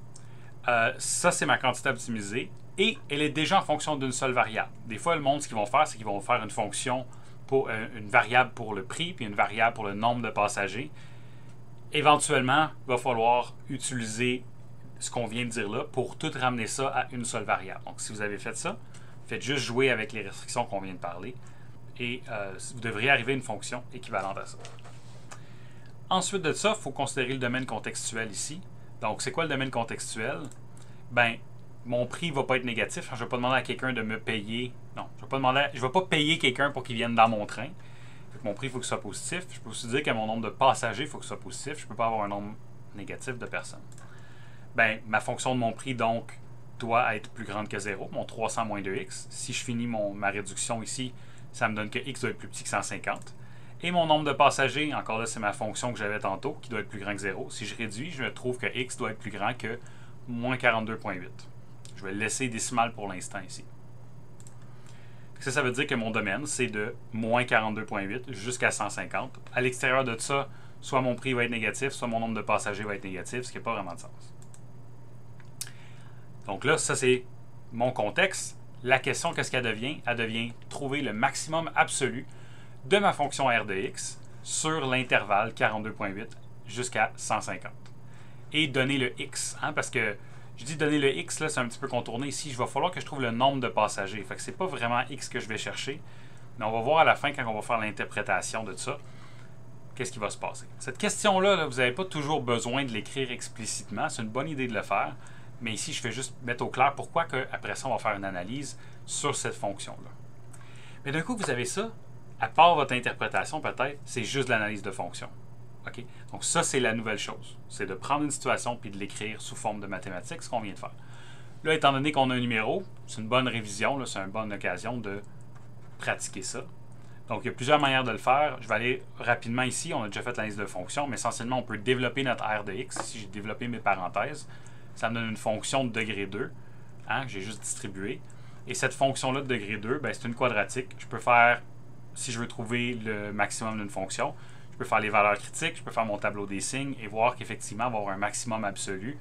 ça, c'est ma quantité optimisée. Et elle est déjà en fonction d'une seule variable. Des fois, le monde, ce qu'ils vont faire, c'est qu'ils vont faire une fonction pour une variable pour le prix, puis une variable pour le nombre de passagers. Éventuellement, il va falloir utiliser ce qu'on vient de dire là pour tout ramener ça à une seule variable. Donc, si vous avez fait ça, faites juste jouer avec les restrictions qu'on vient de parler et vous devriez arriver à une fonction équivalente à ça. Ensuite de ça, il faut considérer le domaine contextuel ici. Donc, c'est quoi le domaine contextuel? Ben, mon prix ne va pas être négatif. Je ne vais pas demander à quelqu'un de me payer. Non, je ne vais pas payer quelqu'un pour qu'il vienne dans mon train. Donc, mon prix, il faut que ce soit positif. Je peux aussi dire que mon nombre de passagers, il faut que ce soit positif. Je ne peux pas avoir un nombre négatif de personnes. Ben, ma fonction de mon prix, donc, doit être plus grande que 0, mon 300 moins 2x. Si je finis ma réduction ici, ça me donne que x doit être plus petit que 150. Et mon nombre de passagers, encore là, c'est ma fonction que j'avais tantôt, qui doit être plus grand que 0. Si je réduis, je trouve que x doit être plus grand que moins 42,8. Je vais le laisser décimal pour l'instant ici. Ça veut dire que mon domaine, c'est de moins 42,8 jusqu'à 150. À l'extérieur de ça, soit mon prix va être négatif, soit mon nombre de passagers va être négatif, ce qui n'a pas vraiment de sens. Donc là, ça c'est mon contexte. La question, qu'est-ce qu'elle devient? Elle devient trouver le maximum absolu de ma fonction r de x sur l'intervalle 42,8 jusqu'à 150. Et donner le x, parce que je dis donner le x, là, c'est un petit peu contourné ici. Il va falloir que je trouve le nombre de passagers. Fait que c'est pas vraiment x que je vais chercher. Mais on va voir à la fin, quand on va faire l'interprétation de ça, qu'est-ce qui va se passer. Cette question-là, là, vous n'avez pas toujours besoin de l'écrire explicitement. C'est une bonne idée de le faire. Mais ici, je vais juste mettre au clair pourquoi après ça, on va faire une analyse sur cette fonction-là. Mais d'un coup, vous avez ça, à part votre interprétation peut-être, c'est juste l'analyse de fonction. OK? Donc ça, c'est la nouvelle chose. C'est de prendre une situation puis de l'écrire sous forme de mathématiques, ce qu'on vient de faire. Là, étant donné qu'on a un numéro, c'est une bonne révision, c'est une bonne occasion de pratiquer ça. Donc, il y a plusieurs manières de le faire. Je vais aller rapidement ici. On a déjà fait l'analyse de fonction, mais essentiellement, on peut développer notre r de x. Si j'ai développé mes parenthèses, ça me donne une fonction de degré 2, que j'ai juste distribuée. Et cette fonction-là de degré 2, ben, c'est une quadratique. Je peux faire, si je veux trouver le maximum d'une fonction, je peux faire les valeurs critiques, je peux faire mon tableau des signes et voir qu'effectivement, on va avoir un maximum absolu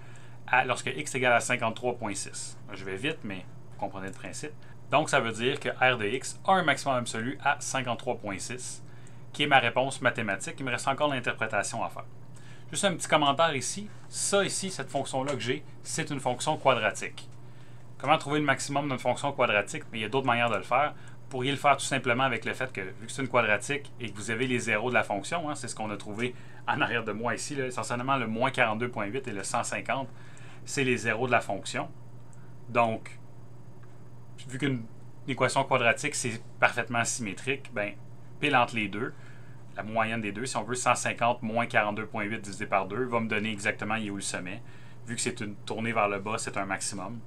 lorsque x est égal à 53,6. Je vais vite, mais vous comprenez le principe. Donc, ça veut dire que r de x a un maximum absolu à 53,6, qui est ma réponse mathématique. Il me reste encore l'interprétation à faire. Juste un petit commentaire ici. Ça ici, cette fonction-là que j'ai, c'est une fonction quadratique. Comment trouver le maximum d'une fonction quadratique? Mais il y a d'autres manières de le faire. Vous pourriez le faire tout simplement avec le fait que, vu que c'est une quadratique et que vous avez les zéros de la fonction, hein, c'est ce qu'on a trouvé en arrière de moi ici, là, essentiellement le moins 42,8 et le 150, c'est les zéros de la fonction. Donc, vu qu'une équation quadratique, c'est parfaitement symétrique, ben, pile entre les deux, la moyenne des deux, si on veut, 150 moins 42,8 divisé par 2 va me donner exactement où le sommet. Vu que c'est une tournée vers le bas, c'est un maximum.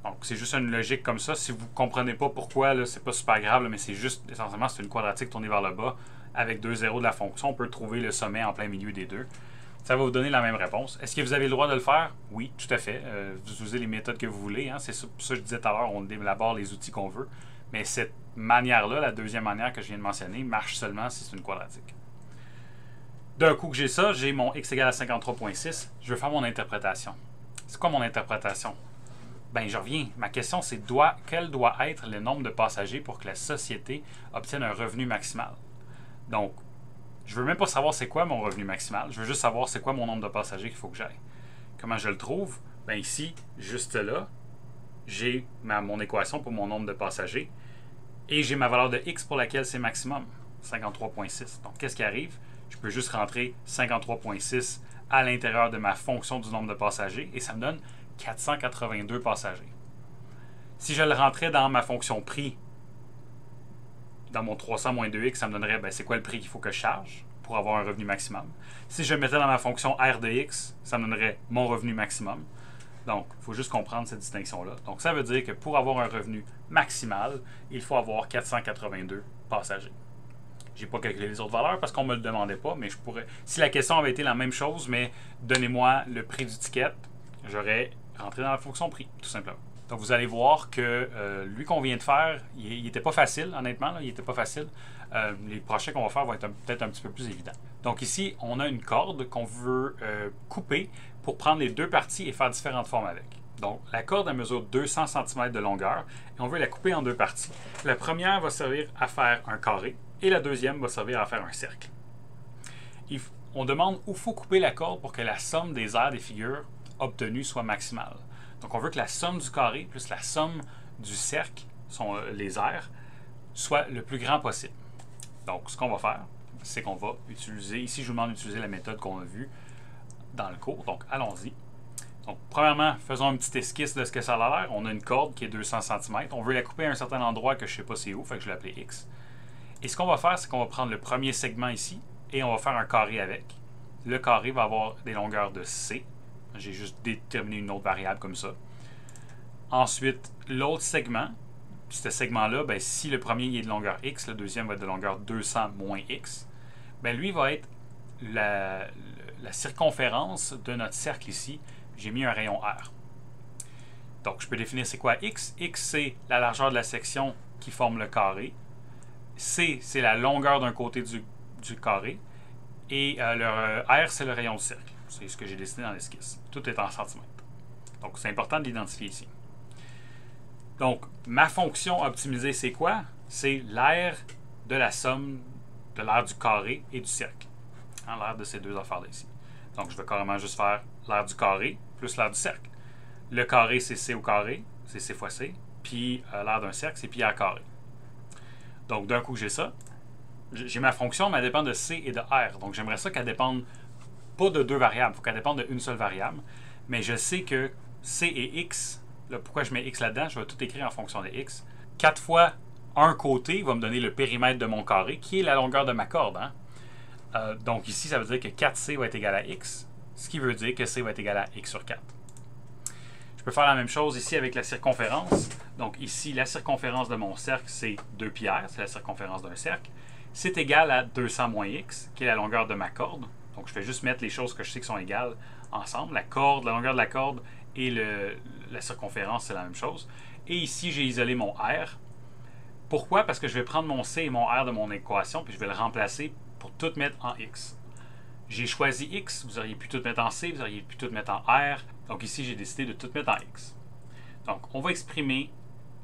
Donc, c'est juste une logique comme ça. Si vous ne comprenez pas pourquoi, c'est pas super grave, là, mais c'est juste, essentiellement, c'est une quadratique tournée vers le bas. Avec deux zéros de la fonction, on peut trouver le sommet en plein milieu des deux. Ça va vous donner la même réponse. Est-ce que vous avez le droit de le faire? Oui, tout à fait. Vous utilisez les méthodes que vous voulez. Hein. C'est ça que je disais tout à l'heure, on élabore les outils qu'on veut. Mais cette manière-là, la deuxième manière que je viens de mentionner, marche seulement si c'est une quadratique. D'un coup que j'ai ça, j'ai mon x égale à 53,6. Je veux faire mon interprétation. C'est quoi mon interprétation? Ben, je reviens. Ma question, c'est quel doit être le nombre de passagers pour que la société obtienne un revenu maximal? Donc, je veux même pas savoir c'est quoi mon revenu maximal. Je veux juste savoir c'est quoi mon nombre de passagers qu'il faut que j'aille. Comment je le trouve? Ben ici, juste là, j'ai mon équation pour mon nombre de passagers et j'ai ma valeur de x pour laquelle c'est maximum, 53,6. Donc, qu'est-ce qui arrive? Je peux juste rentrer 53,6 à l'intérieur de ma fonction du nombre de passagers et ça me donne 482 passagers. Si je le rentrais dans ma fonction prix, dans mon 300 moins 2x, ça me donnerait c'est quoi le prix qu'il faut que je charge pour avoir un revenu maximum. Si je le mettais dans ma fonction r de x, ça me donnerait mon revenu maximum. Donc, il faut juste comprendre cette distinction-là. Donc, ça veut dire que pour avoir un revenu maximal, il faut avoir 482 passagers. Je n'ai pas calculé les autres valeurs parce qu'on ne me le demandait pas, mais je pourrais. Si la question avait été la même chose, mais donnez-moi le prix du ticket, j'aurais rentré dans la fonction prix, tout simplement. Donc, vous allez voir que lui qu'on vient de faire, il n'était pas facile, honnêtement. Là, il n'était pas facile. Les prochains qu'on va faire vont être peut-être un petit peu plus évidents. Donc, ici, on a une corde qu'on veut couper pour prendre les deux parties et faire différentes formes avec. Donc, la corde, elle mesure 200 cm de longueur et on veut la couper en deux parties. La première va servir à faire un carré et la deuxième va servir à faire un cercle. On demande où il faut couper la corde pour que la somme des aires des figures obtenues soit maximale. Donc, on veut que la somme du carré plus la somme du cercle, les aires, soit le plus grand possible. Donc, ce qu'on va faire, c'est qu'on va utiliser, ici je vous demande d'utiliser la méthode qu'on a vue dans le cours. Donc, allons-y. Donc, premièrement, faisons un petit esquisse de ce que ça a l'air. On a une corde qui est 200 cm. On veut la couper à un certain endroit que je ne sais pas c'est où, fait que je vais l'appeler X. Et ce qu'on va faire, c'est qu'on va prendre le premier segment ici et on va faire un carré avec. Le carré va avoir des longueurs de C. J'ai juste déterminé une autre variable comme ça. Ensuite, l'autre segment, ce segment-là, si le premier est de longueur X, le deuxième va être de longueur 200 moins X, lui va être la circonférence de notre cercle ici. J'ai mis un rayon R. Donc, je peux définir c'est quoi X. X, c'est la largeur de la section qui forme le carré. C, c'est la longueur d'un côté du carré. Et le R, c'est le rayon du cercle. C'est ce que j'ai dessiné dans l'esquisse. Tout est en centimètres. Donc, c'est important de l'identifier ici. Donc, ma fonction optimisée, c'est quoi? C'est l'aire de la somme de l'aire du carré et du cercle. L'aire de ces deux affaires-là ici. Donc, je vais carrément juste faire l'aire du carré plus l'aire du cercle. Le carré, c'est C au carré, c'est C fois C. Puis, l'aire d'un cercle, c'est pi r carré. Donc, d'un coup, j'ai ça. J'ai ma fonction, mais elle dépend de C et de R. Donc, j'aimerais ça qu'elle dépende pas de deux variables. Il faut qu'elle dépende d'une seule variable. Mais je sais que C et X, là, pourquoi je mets X là-dedans? Je vais tout écrire en fonction de X. 4 fois un côté va me donner le périmètre de mon carré, qui est la longueur de ma corde. Hein? Donc, ici, ça veut dire que 4C va être égal à X, ce qui veut dire que C va être égal à X sur 4. Je peux faire la même chose ici avec la circonférence. Donc, ici, la circonférence de mon cercle, c'est 2πr, c'est la circonférence d'un cercle. C'est égal à 200 moins X, qui est la longueur de ma corde. Donc, je vais juste mettre les choses que je sais qui sont égales ensemble. La longueur de la corde et la circonférence, c'est la même chose. Et ici, j'ai isolé mon R. Pourquoi? Parce que je vais prendre mon C et mon R de mon équation, puis je vais le remplacer pour tout mettre en X. J'ai choisi X, vous auriez pu tout mettre en C, vous auriez pu tout mettre en R. Donc ici, j'ai décidé de tout mettre en X. Donc, on va exprimer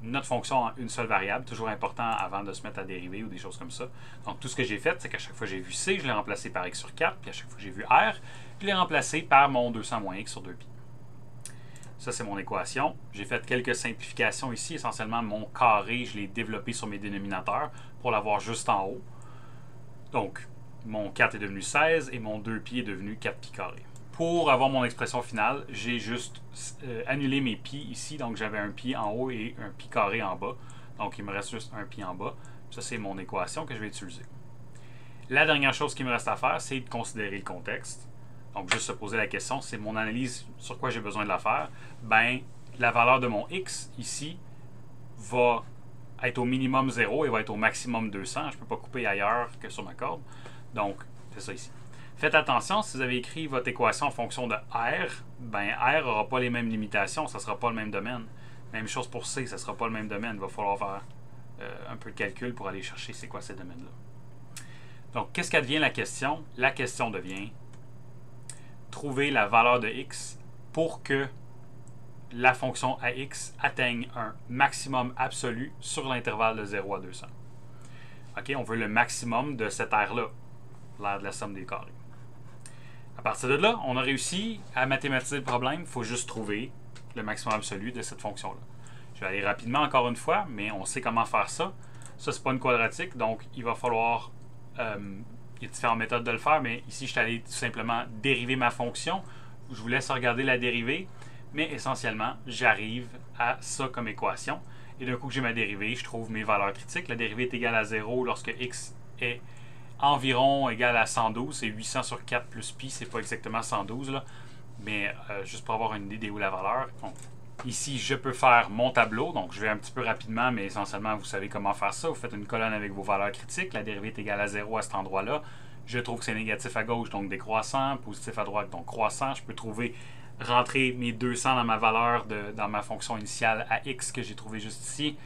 notre fonction en une seule variable, toujours important avant de se mettre à dériver ou des choses comme ça. Donc, tout ce que j'ai fait, c'est qu'à chaque fois que j'ai vu C, je l'ai remplacé par x sur 4, puis à chaque fois que j'ai vu R, je l'ai remplacé par mon 200 moins x sur 2pi. Ça, c'est mon équation. J'ai fait quelques simplifications ici. Essentiellement, mon carré, je l'ai développé sur mes dénominateurs pour l'avoir juste en haut. Donc, mon 4 est devenu 16 et mon 2pi est devenu 4pi carré. Pour avoir mon expression finale, j'ai juste annulé mes pi ici. Donc, j'avais un pi en haut et un pi carré en bas. Donc, il me reste juste un pi en bas. Ça, c'est mon équation que je vais utiliser. La dernière chose qui me reste à faire, c'est de considérer le contexte. Donc, juste se poser la question, c'est mon analyse sur quoi j'ai besoin de la faire. Ben, la valeur de mon x ici va être au minimum 0 et va être au maximum 200. Je ne peux pas couper ailleurs que sur ma corde. Donc, c'est ça ici. Faites attention, si vous avez écrit votre équation en fonction de R, ben R n'aura pas les mêmes limitations, ça ne sera pas le même domaine. Même chose pour C, ça ne sera pas le même domaine. Il va falloir faire un peu de calcul pour aller chercher c'est quoi ces domaines-là. Donc, qu'est-ce qu'advient la question? La question devient trouver la valeur de x pour que la fonction ax atteigne un maximum absolu sur l'intervalle de 0 à 200. OK, on veut le maximum de cette aire-là, l'aire de la somme des carrés. À partir de là, on a réussi à mathématiser le problème. Il faut juste trouver le maximum absolu de cette fonction-là. Je vais aller rapidement encore une fois, mais on sait comment faire ça. Ça, c'est pas une quadratique, donc il va falloir... il y a différentes méthodes de le faire, mais ici, je suis allé tout simplement dériver ma fonction. Je vous laisse regarder la dérivée, mais essentiellement, j'arrive à ça comme équation. Et d'un coup que j'ai ma dérivée, je trouve mes valeurs critiques. La dérivée est égale à 0 lorsque x est environ égal à 112. C'est 800 sur 4 plus pi, c'est pas exactement 112, là, mais juste pour avoir une idée d'où la valeur. Donc, ici, je peux faire mon tableau, donc je vais un petit peu rapidement, mais essentiellement, vous savez comment faire ça. Vous faites une colonne avec vos valeurs critiques. La dérivée est égale à 0 à cet endroit-là. Je trouve que c'est négatif à gauche, donc décroissant, positif à droite, donc croissant. Je peux rentrer mes 200 dans ma valeur, dans ma fonction initiale à x que j'ai trouvé juste ici,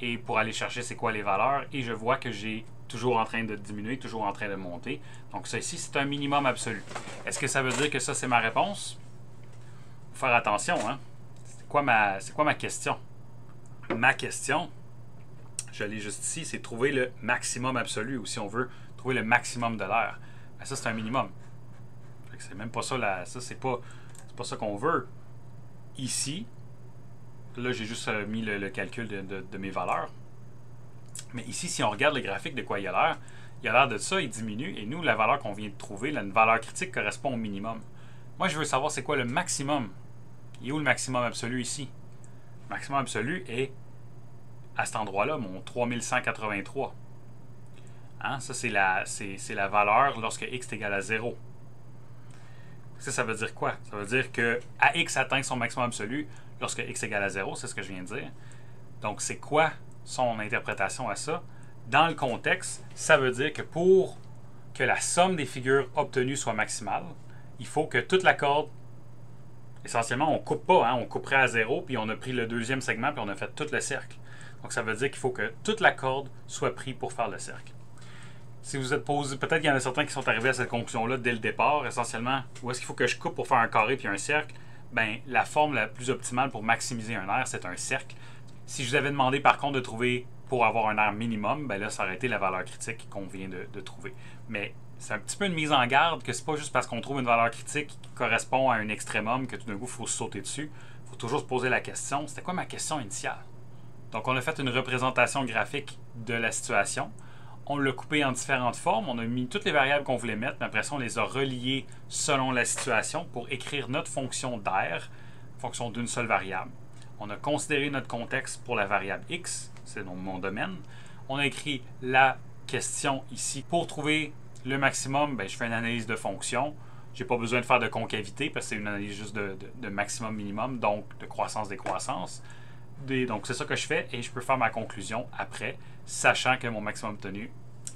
et pour aller chercher c'est quoi les valeurs, et je vois que j'ai toujours en train de diminuer, toujours en train de monter. Donc ça ici, c'est un minimum absolu. Est-ce que ça veut dire que ça, c'est ma réponse? Faut faire attention, hein? C'est quoi ma question? Ma question, je l'ai juste ici, c'est trouver le maximum absolu, ou si on veut, trouver le maximum de l'air. Ben ça, c'est un minimum. C'est même pas ça, ça c'est pas ça qu'on veut. Ici, là, j'ai juste mis le calcul de mes valeurs. Mais ici, si on regarde le graphique de quoi il a l'air de ça, il diminue, et nous, la valeur qu'on vient de trouver, une valeur critique correspond au minimum. Moi, je veux savoir c'est quoi le maximum. Il est où le maximum absolu ici? Le maximum absolu est à cet endroit-là, mon 3183. Hein? Ça, c'est la valeur lorsque x est égal à 0. Ça veut dire quoi? Ça veut dire que AX atteint son maximum absolu lorsque x est égal à 0, c'est ce que je viens de dire. Donc, c'est quoi son interprétation à ça? Dans le contexte, ça veut dire que pour que la somme des figures obtenues soit maximale, il faut que toute la corde, essentiellement, on ne coupe pas, hein, on couperait à 0, puis on a pris le deuxième segment, puis on a fait tout le cercle. Donc, ça veut dire qu'il faut que toute la corde soit prise pour faire le cercle. Si vous êtes posé, peut-être qu'il y en a certains qui sont arrivés à cette conclusion-là dès le départ, essentiellement, où est-ce qu'il faut que je coupe pour faire un carré puis un cercle? Ben, la forme la plus optimale pour maximiser un aire, c'est un cercle. Si je vous avais demandé par contre de trouver pour avoir un aire minimum, ben là, ça aurait été la valeur critique qu'on vient de trouver. Mais c'est un petit peu une mise en garde que c'est pas juste parce qu'on trouve une valeur critique qui correspond à un extrémum que tout d'un coup, il faut se sauter dessus. Il faut toujours se poser la question, c'était quoi ma question initiale? Donc, on a fait une représentation graphique de la situation. On l'a coupé en différentes formes. On a mis toutes les variables qu'on voulait mettre, mais après ça, on les a reliées selon la situation pour écrire notre fonction d'air, fonction d'une seule variable. On a considéré notre contexte pour la variable x, c'est donc mon domaine. On a écrit la question ici. Pour trouver le maximum, ben, je fais une analyse de fonction. Je n'ai pas besoin de faire de concavité parce que c'est une analyse juste de maximum-minimum, donc de croissance-décroissance. Donc, c'est ça que je fais et je peux faire ma conclusion après, sachant que mon maximum obtenu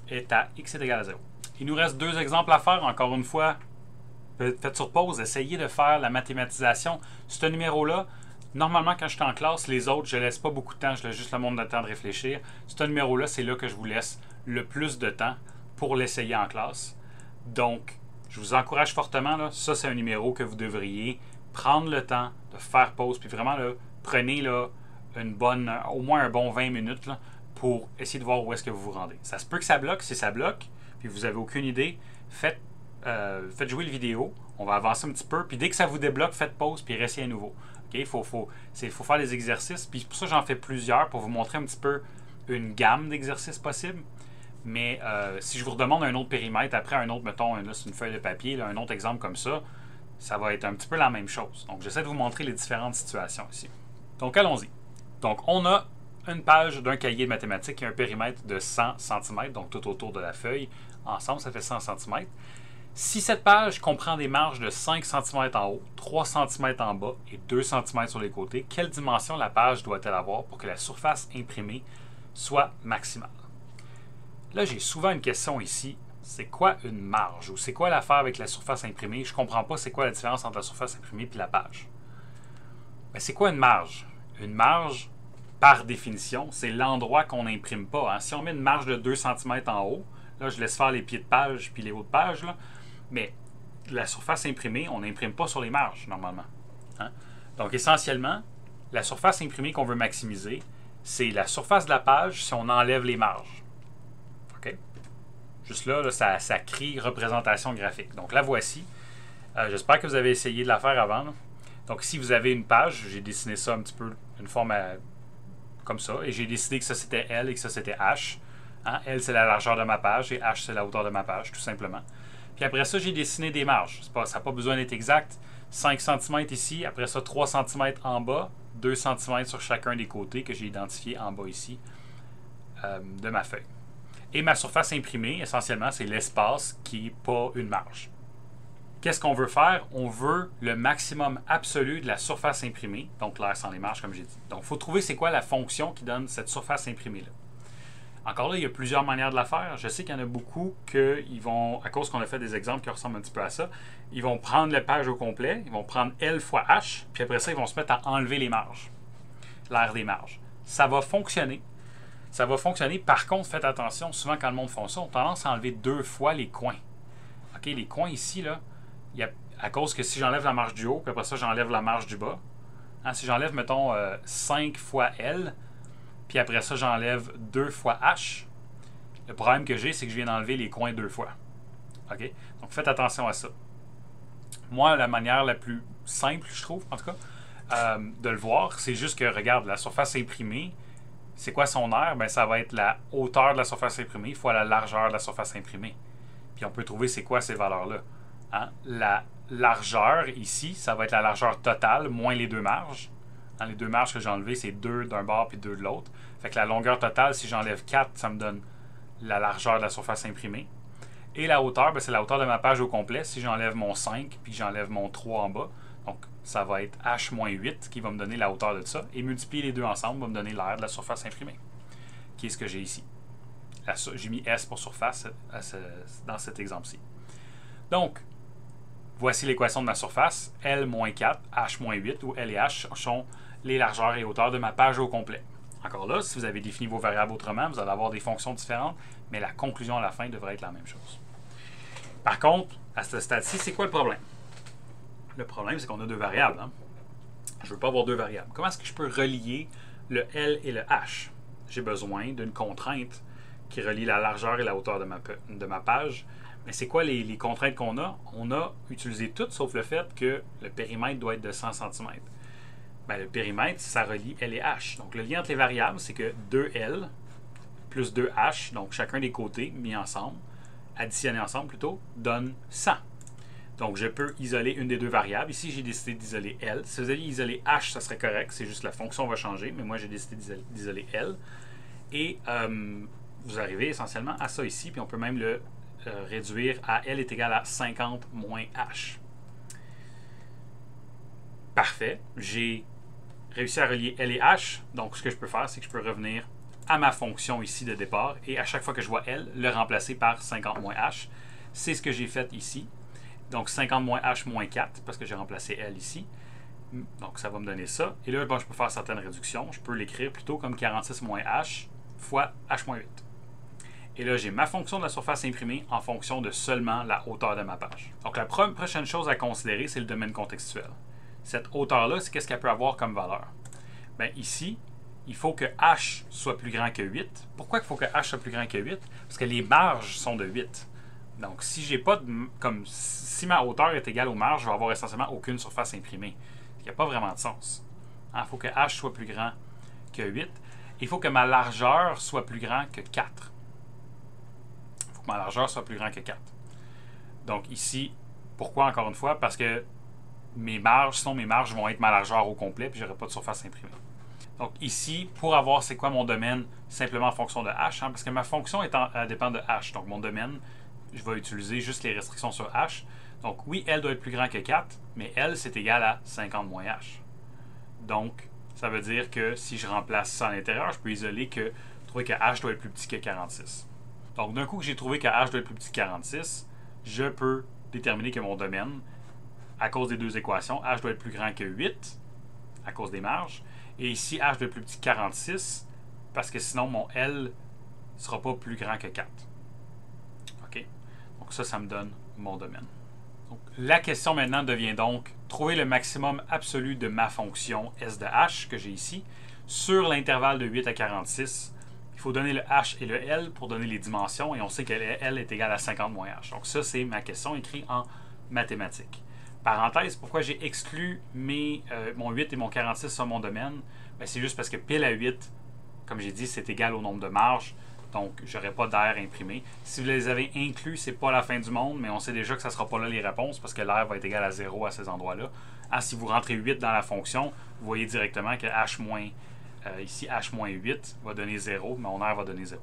est à x est égal à 0. Il nous reste 2 exemples à faire. Encore une fois, faites sur pause, essayez de faire la mathématisation. Ce numéro-là, normalement, quand je suis en classe, les autres, je ne laisse pas beaucoup de temps, je laisse juste le monde de temps de réfléchir. Ce numéro-là, c'est là que je vous laisse le plus de temps pour l'essayer en classe. Donc, je vous encourage fortement, là, ça c'est un numéro que vous devriez prendre le temps de faire pause, puis vraiment, là, prenez là, au moins un bon 20 minutes là, pour essayer de voir où est-ce que vous vous rendez. Ça se peut que ça bloque. Si ça bloque, puis vous n'avez aucune idée, faites jouer le vidéo. On va avancer un petit peu. Puis dès que ça vous débloque, faites pause puis réessayez à nouveau. Il faut faire des exercices. Puis pour ça, j'en fais plusieurs pour vous montrer un petit peu une gamme d'exercices possibles. Mais si je vous redemande un autre périmètre, après un autre, mettons, là c'est une feuille de papier, là, un autre exemple comme ça va être un petit peu la même chose. Donc j'essaie de vous montrer les différentes situations ici. Donc allons-y. Donc on a une page d'un cahier de mathématiques qui a un périmètre de 100 cm, donc tout autour de la feuille. Ensemble, ça fait 100 cm. Si cette page comprend des marges de 5 cm en haut, 3 cm en bas et 2 cm sur les côtés, quelle dimension la page doit-elle avoir pour que la surface imprimée soit maximale? Là, j'ai souvent une question ici. C'est quoi une marge? Ou c'est quoi l'affaire avec la surface imprimée? Je ne comprends pas c'est quoi la différence entre la surface imprimée et la page. Mais c'est quoi une marge? Une marge, par définition, c'est l'endroit qu'on n'imprime pas. Hein? Si on met une marge de 2 cm en haut, là, je laisse faire les pieds de page puis les hauts de page, là, mais la surface imprimée, on n'imprime pas sur les marges, normalement. Hein? Donc, essentiellement, la surface imprimée qu'on veut maximiser, c'est la surface de la page si on enlève les marges. OK? Juste là, ça crie représentation graphique. Donc, la voici. J'espère que vous avez essayé de la faire avant. Là. Donc, si vous avez une page, j'ai dessiné ça un petit peu d'une forme comme ça, et j'ai décidé que ça c'était L et que ça c'était H. Hein? L, c'est la largeur de ma page, et H, c'est la hauteur de ma page, tout simplement. Puis après ça, j'ai dessiné des marges. Ça n'a pas besoin d'être exact. 5 cm ici, après ça, 3 cm en bas, 2 cm sur chacun des côtés que j'ai identifié en bas ici de ma feuille. Et ma surface imprimée, essentiellement, c'est l'espace qui n'est pas une marge. Qu'est-ce qu'on veut faire? On veut le maximum absolu de la surface imprimée, donc l'air sans les marges, comme j'ai dit. Donc, il faut trouver c'est quoi la fonction qui donne cette surface imprimée-là. Encore là, il y a plusieurs manières de la faire. Je sais qu'il y en a beaucoup qui vont, à cause qu'on a fait des exemples qui ressemblent un petit peu à ça, ils vont prendre la page au complet, ils vont prendre L fois H, puis après ça, ils vont se mettre à enlever les marges, l'air des marges. Ça va fonctionner. Ça va fonctionner. Par contre, faites attention, souvent quand le monde fait ça, on a tendance à enlever 2 fois les coins. OK, les coins ici, là, à cause que si j'enlève la marge du haut, puis après ça, j'enlève la marge du bas. Hein, si j'enlève, mettons, 5 fois L, puis après ça, j'enlève 2 fois H, le problème que j'ai, c'est que je viens d'enlever les coins 2 fois. OK? Donc, faites attention à ça. Moi, la manière la plus simple, je trouve, en tout cas, de le voir, c'est juste que, regarde, la surface imprimée, c'est quoi son aire? Bien, ça va être la hauteur de la surface imprimée fois la largeur de la surface imprimée. Puis on peut trouver c'est quoi ces valeurs-là. Hein? La largeur, ici, ça va être la largeur totale moins les 2 marges. Hein, les 2 marges que j'ai enlevées, c'est 2 d'un bord puis 2 de l'autre. Fait que la longueur totale, si j'enlève 4, ça me donne la largeur de la surface imprimée. Et la hauteur, c'est la hauteur de ma page au complet. Si j'enlève mon 5 puis j'enlève mon 3 en bas, donc ça va être H-8 qui va me donner la hauteur de ça. Et multiplier les deux ensemble va me donner l'aire de la surface imprimée, qui est ce que j'ai ici. J'ai mis S pour surface dans cet exemple-ci. Donc, voici l'équation de ma surface. L moins 4, H moins 8, où L et H sont les largeurs et hauteurs de ma page au complet. Encore là, si vous avez défini vos variables autrement, vous allez avoir des fonctions différentes, mais la conclusion à la fin devrait être la même chose. Par contre, à ce stade-ci, c'est quoi le problème? Le problème, c'est qu'on a 2 variables. Hein? Je ne veux pas avoir 2 variables. Comment est-ce que je peux relier le L et le H? J'ai besoin d'une contrainte qui relie la largeur et la hauteur de ma page. Mais c'est quoi les contraintes qu'on a? On a utilisé toutes sauf le fait que le périmètre doit être de 100 cm. Bien, le périmètre, ça relie L et H. Donc, le lien entre les variables, c'est que 2L plus 2H, donc chacun des côtés mis ensemble, additionnés ensemble plutôt, donne 100. Donc, je peux isoler une des 2 variables. Ici, j'ai décidé d'isoler L. Si vous aviez isolé H, ça serait correct. C'est juste la fonction va changer. Mais moi, j'ai décidé d'isoler L. Et vous arrivez essentiellement à ça ici. Puis on peut même le réduire à L est égal à 50 moins H. Parfait. J'ai réussi à relier L et H. Donc, ce que je peux faire, c'est que je peux revenir à ma fonction ici de départ. Et à chaque fois que je vois L, le remplacer par 50 moins H. C'est ce que j'ai fait ici. Donc, 50 moins H moins 4, parce que j'ai remplacé L ici. Donc, ça va me donner ça. Et là, bon, je peux faire certaines réductions. Je peux l'écrire plutôt comme 46 moins H fois H moins 8. Et là, j'ai ma fonction de la surface imprimée en fonction de seulement la hauteur de ma page. Donc, la prochaine chose à considérer, c'est le domaine contextuel. Cette hauteur-là, c'est qu'est-ce qu'elle peut avoir comme valeur? Bien, ici, il faut que h soit plus grand que 8. Pourquoi il faut que h soit plus grand que 8? Parce que les marges sont de 8. Donc, si j'ai pas si ma hauteur est égale aux marges, je vais avoir essentiellement aucune surface imprimée. Il n'y a pas vraiment de sens. Il faut que h soit plus grand que 8. Il faut que ma largeur soit plus grand que 4. Il faut que ma largeur soit plus grand que 4. Donc ici, pourquoi encore une fois? Parce que mes marges vont être ma largeur au complet, puis je n'aurai pas de surface imprimée. Donc ici, pour avoir c'est quoi mon domaine, simplement en fonction de h, parce que ma fonction dépend de h. Donc mon domaine, je vais utiliser juste les restrictions sur h. Donc oui, L doit être plus grand que 4, mais L, c'est égal à 50 moins h. Donc, ça veut dire que si je remplace ça à l'intérieur, je peux trouver que h doit être plus petit que 46. Donc, d'un coup que j'ai trouvé que h doit être plus petit que 46, je peux déterminer que mon domaine, à cause des deux équations, h doit être plus grand que 8, à cause des marges, et ici, h doit être plus petit que 46, parce que sinon, mon L ne sera pas plus grand que 4. OK? Donc, ça me donne mon domaine. Donc, la question maintenant devient donc trouver le maximum absolu de ma fonction S de h que j'ai ici sur l'intervalle de 8 à 46. Il faut donner le h et le L pour donner les dimensions et on sait que L est égal à 50 moins h. Donc ça, c'est ma question écrite en mathématiques. Parenthèse, pourquoi j'ai exclu mon 8 et mon 46 sur mon domaine? C'est juste parce que pile à 8, comme j'ai dit, c'est égal au nombre de marges. Donc, je n'aurai pas d'air imprimé. Si vous les avez inclus, ce n'est pas la fin du monde, mais on sait déjà que ça ne sera pas là les réponses parce que l'air va être égal à 0 à ces endroits-là. Si vous rentrez 8 dans la fonction, vous voyez directement que ici, h-8 va donner 0, mais mon air va donner 0.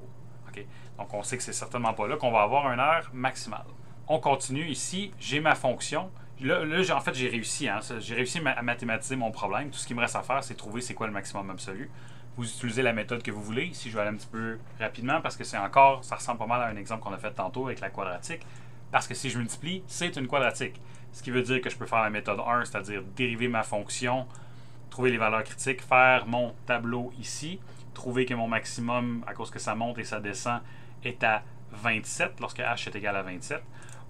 Okay? Donc, on sait que c'est certainement pas là qu'on va avoir un air maximal. On continue ici, j'ai ma fonction. Là, en fait, j'ai réussi. J'ai réussi à mathématiser mon problème. Tout ce qu'il me reste à faire, c'est trouver c'est quoi le maximum absolu. Vous utilisez la méthode que vous voulez. Ici, je vais aller un petit peu rapidement parce que ça ressemble pas mal à un exemple qu'on a fait tantôt avec la quadratique. Parce que si je multiplie, c'est une quadratique. Ce qui veut dire que je peux faire la méthode 1, c'est-à-dire dériver ma fonction, trouver les valeurs critiques, faire mon tableau ici, trouver que mon maximum, à cause que ça monte et ça descend, est à 27 lorsque h est égal à 27.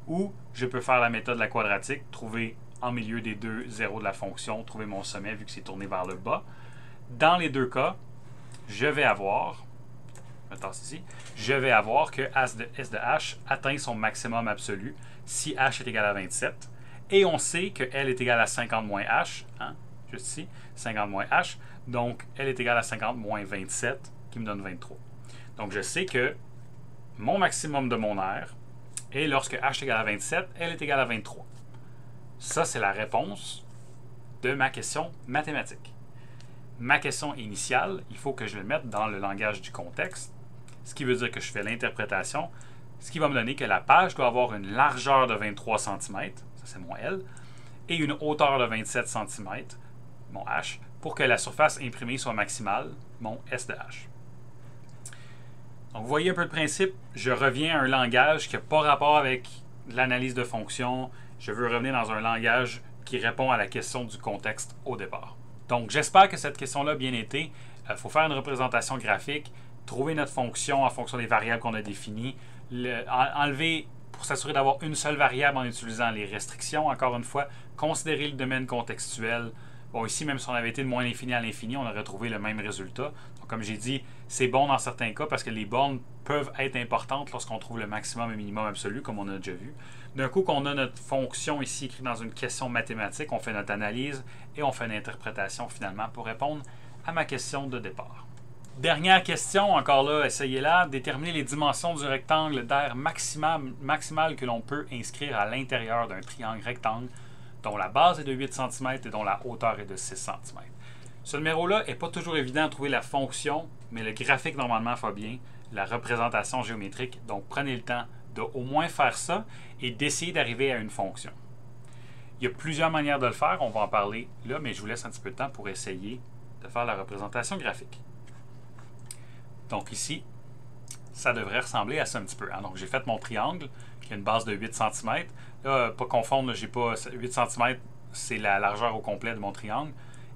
Ou je peux faire la méthode de la quadratique, trouver en milieu des deux zéros de la fonction, trouver mon sommet vu que c'est tourné vers le bas. Dans les deux cas, je vais avoir que S de h atteint son maximum absolu si h est égal à 27. Et on sait que L est égal à 50 moins h, juste ici, 50 moins h. Donc, L est égal à 50 moins 27, qui me donne 23. Donc, je sais que mon maximum de mon air est lorsque h est égal à 27, L est égal à 23. Ça, c'est la réponse de ma question mathématique. Ma question initiale, il faut que je le mette dans le langage du contexte, ce qui veut dire que je fais l'interprétation, ce qui va me donner que la page doit avoir une largeur de 23 cm, ça c'est mon L, et une hauteur de 27 cm, mon H, pour que la surface imprimée soit maximale, mon S de H. Donc vous voyez un peu le principe, je reviens à un langage qui n'a pas rapport avec l'analyse de fonctions, je veux revenir dans un langage qui répond à la question du contexte au départ. Donc, j'espère que cette question-là a bien été. Il faut faire une représentation graphique, trouver notre fonction en fonction des variables qu'on a définies, enlever pour s'assurer d'avoir une seule variable en utilisant les restrictions. Encore une fois, considérer le domaine contextuel. Bon, ici, même si on avait été de moins l'infini à l'infini, on aurait trouvé le même résultat. Donc, comme j'ai dit, c'est bon dans certains cas parce que les bornes peuvent être importantes lorsqu'on trouve le maximum et minimum absolu, comme on a déjà vu. D'un coup qu'on a notre fonction ici écrite dans une question mathématique, on fait notre analyse et on fait une interprétation finalement pour répondre à ma question de départ. Dernière question, encore là, essayez-la. Déterminer les dimensions du rectangle d'air maximal que l'on peut inscrire à l'intérieur d'un triangle rectangle dont la base est de 8 cm et dont la hauteur est de 6 cm. Ce numéro-là n'est pas toujours évident à trouver la fonction, mais le graphique normalement va bien, la représentation géométrique. Donc prenez le temps de au moins faire ça et d'essayer d'arriver à une fonction. Il y a plusieurs manières de le faire, on va en parler là, mais je vous laisse un petit peu de temps pour essayer de faire la représentation graphique. Donc ici, ça devrait ressembler à ça un petit peu. Donc j'ai fait mon triangle qui a une base de 8 cm. Là, pas confondre, j'ai pas 8 cm, c'est la largeur au complet de mon triangle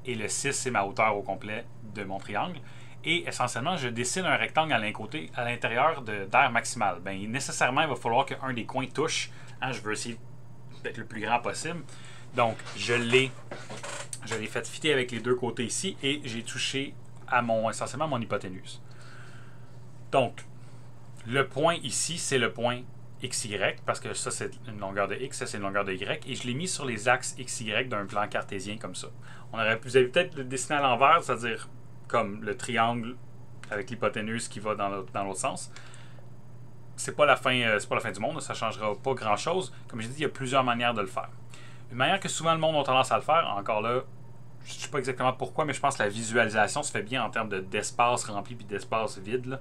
et le 6, c'est ma hauteur au complet de mon triangle. Et essentiellement, je dessine un rectangle à l'intérieur d'air maximal. Bien, nécessairement, il va falloir qu'un des coins touche. Je veux essayer d'être le plus grand possible. Donc, je l'ai fait fitter avec les deux côtés ici et j'ai touché essentiellement à mon hypoténuse. Donc, le point ici, c'est le point XY, parce que ça, c'est une longueur de X, ça, c'est une longueur de Y, et je l'ai mis sur les axes XY d'un plan cartésien comme ça. Vous avez peut-être le dessiner à l'envers, c'est-à-dire comme le triangle avec l'hypoténuse qui va dans l'autre sens. C'est pas la fin du monde, ça ne changera pas grand-chose. Comme j'ai dit, il y a plusieurs manières de le faire. Une manière que souvent le monde a tendance à le faire, encore là, je ne sais pas exactement pourquoi, mais je pense que la visualisation se fait bien en termes d'espace rempli puis d'espace vide.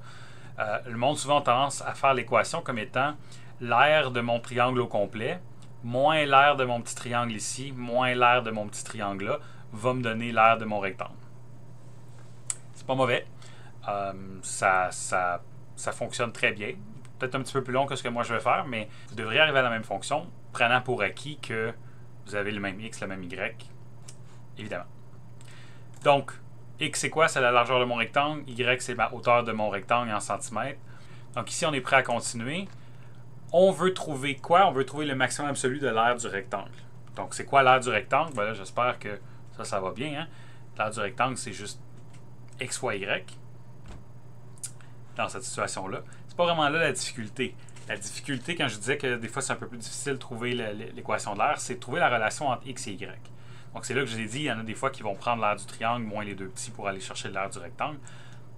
Le monde souvent a tendance à faire l'équation comme étant l'aire de mon triangle au complet, moins l'aire de mon petit triangle ici, moins l'aire de mon petit triangle là, va me donner l'aire de mon rectangle. C'est pas mauvais. Ça fonctionne très bien. Peut-être un petit peu plus long que ce que moi je vais faire, mais vous devriez arriver à la même fonction, prenant pour acquis que vous avez le même X, le même Y, évidemment. Donc, X c'est quoi? C'est la largeur de mon rectangle. Y c'est ma hauteur de mon rectangle en centimètres. Donc ici, on est prêt à continuer. On veut trouver quoi? On veut trouver le maximum absolu de l'aire du rectangle. Donc, c'est quoi l'aire du rectangle? Ben là, j'espère que ça va bien. Hein? L'aire du rectangle, c'est juste X fois Y. Dans cette situation-là. C'est pas vraiment là la difficulté. La difficulté, quand je disais que des fois c'est un peu plus difficile de trouver l'équation de l'aire, c'est de trouver la relation entre X et Y. Donc c'est là que je vous ai dit, il y en a des fois qui vont prendre l'aire du triangle moins les deux petits pour aller chercher l'aire du rectangle.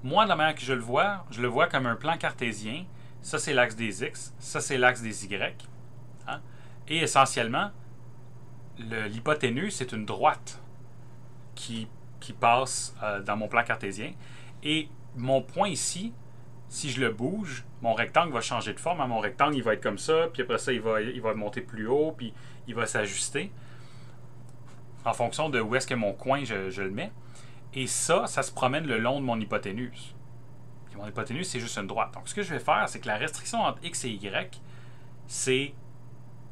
Moi, de la manière que je le vois comme un plan cartésien. Ça, c'est l'axe des X. Ça, c'est l'axe des Y. Hein? Et essentiellement, l'hypoténuse, c'est une droite qui passe dans mon plan cartésien. Et mon point ici, si je le bouge, mon rectangle va changer de forme. Mon rectangle, il va être comme ça, puis après ça, il va monter plus haut, puis il va s'ajuster en fonction de où est-ce que mon coin, je le mets. Et ça se promène le long de mon hypoténuse. Et mon hypoténuse, c'est juste une droite. Donc, ce que je vais faire, c'est que la restriction entre X et Y, c'est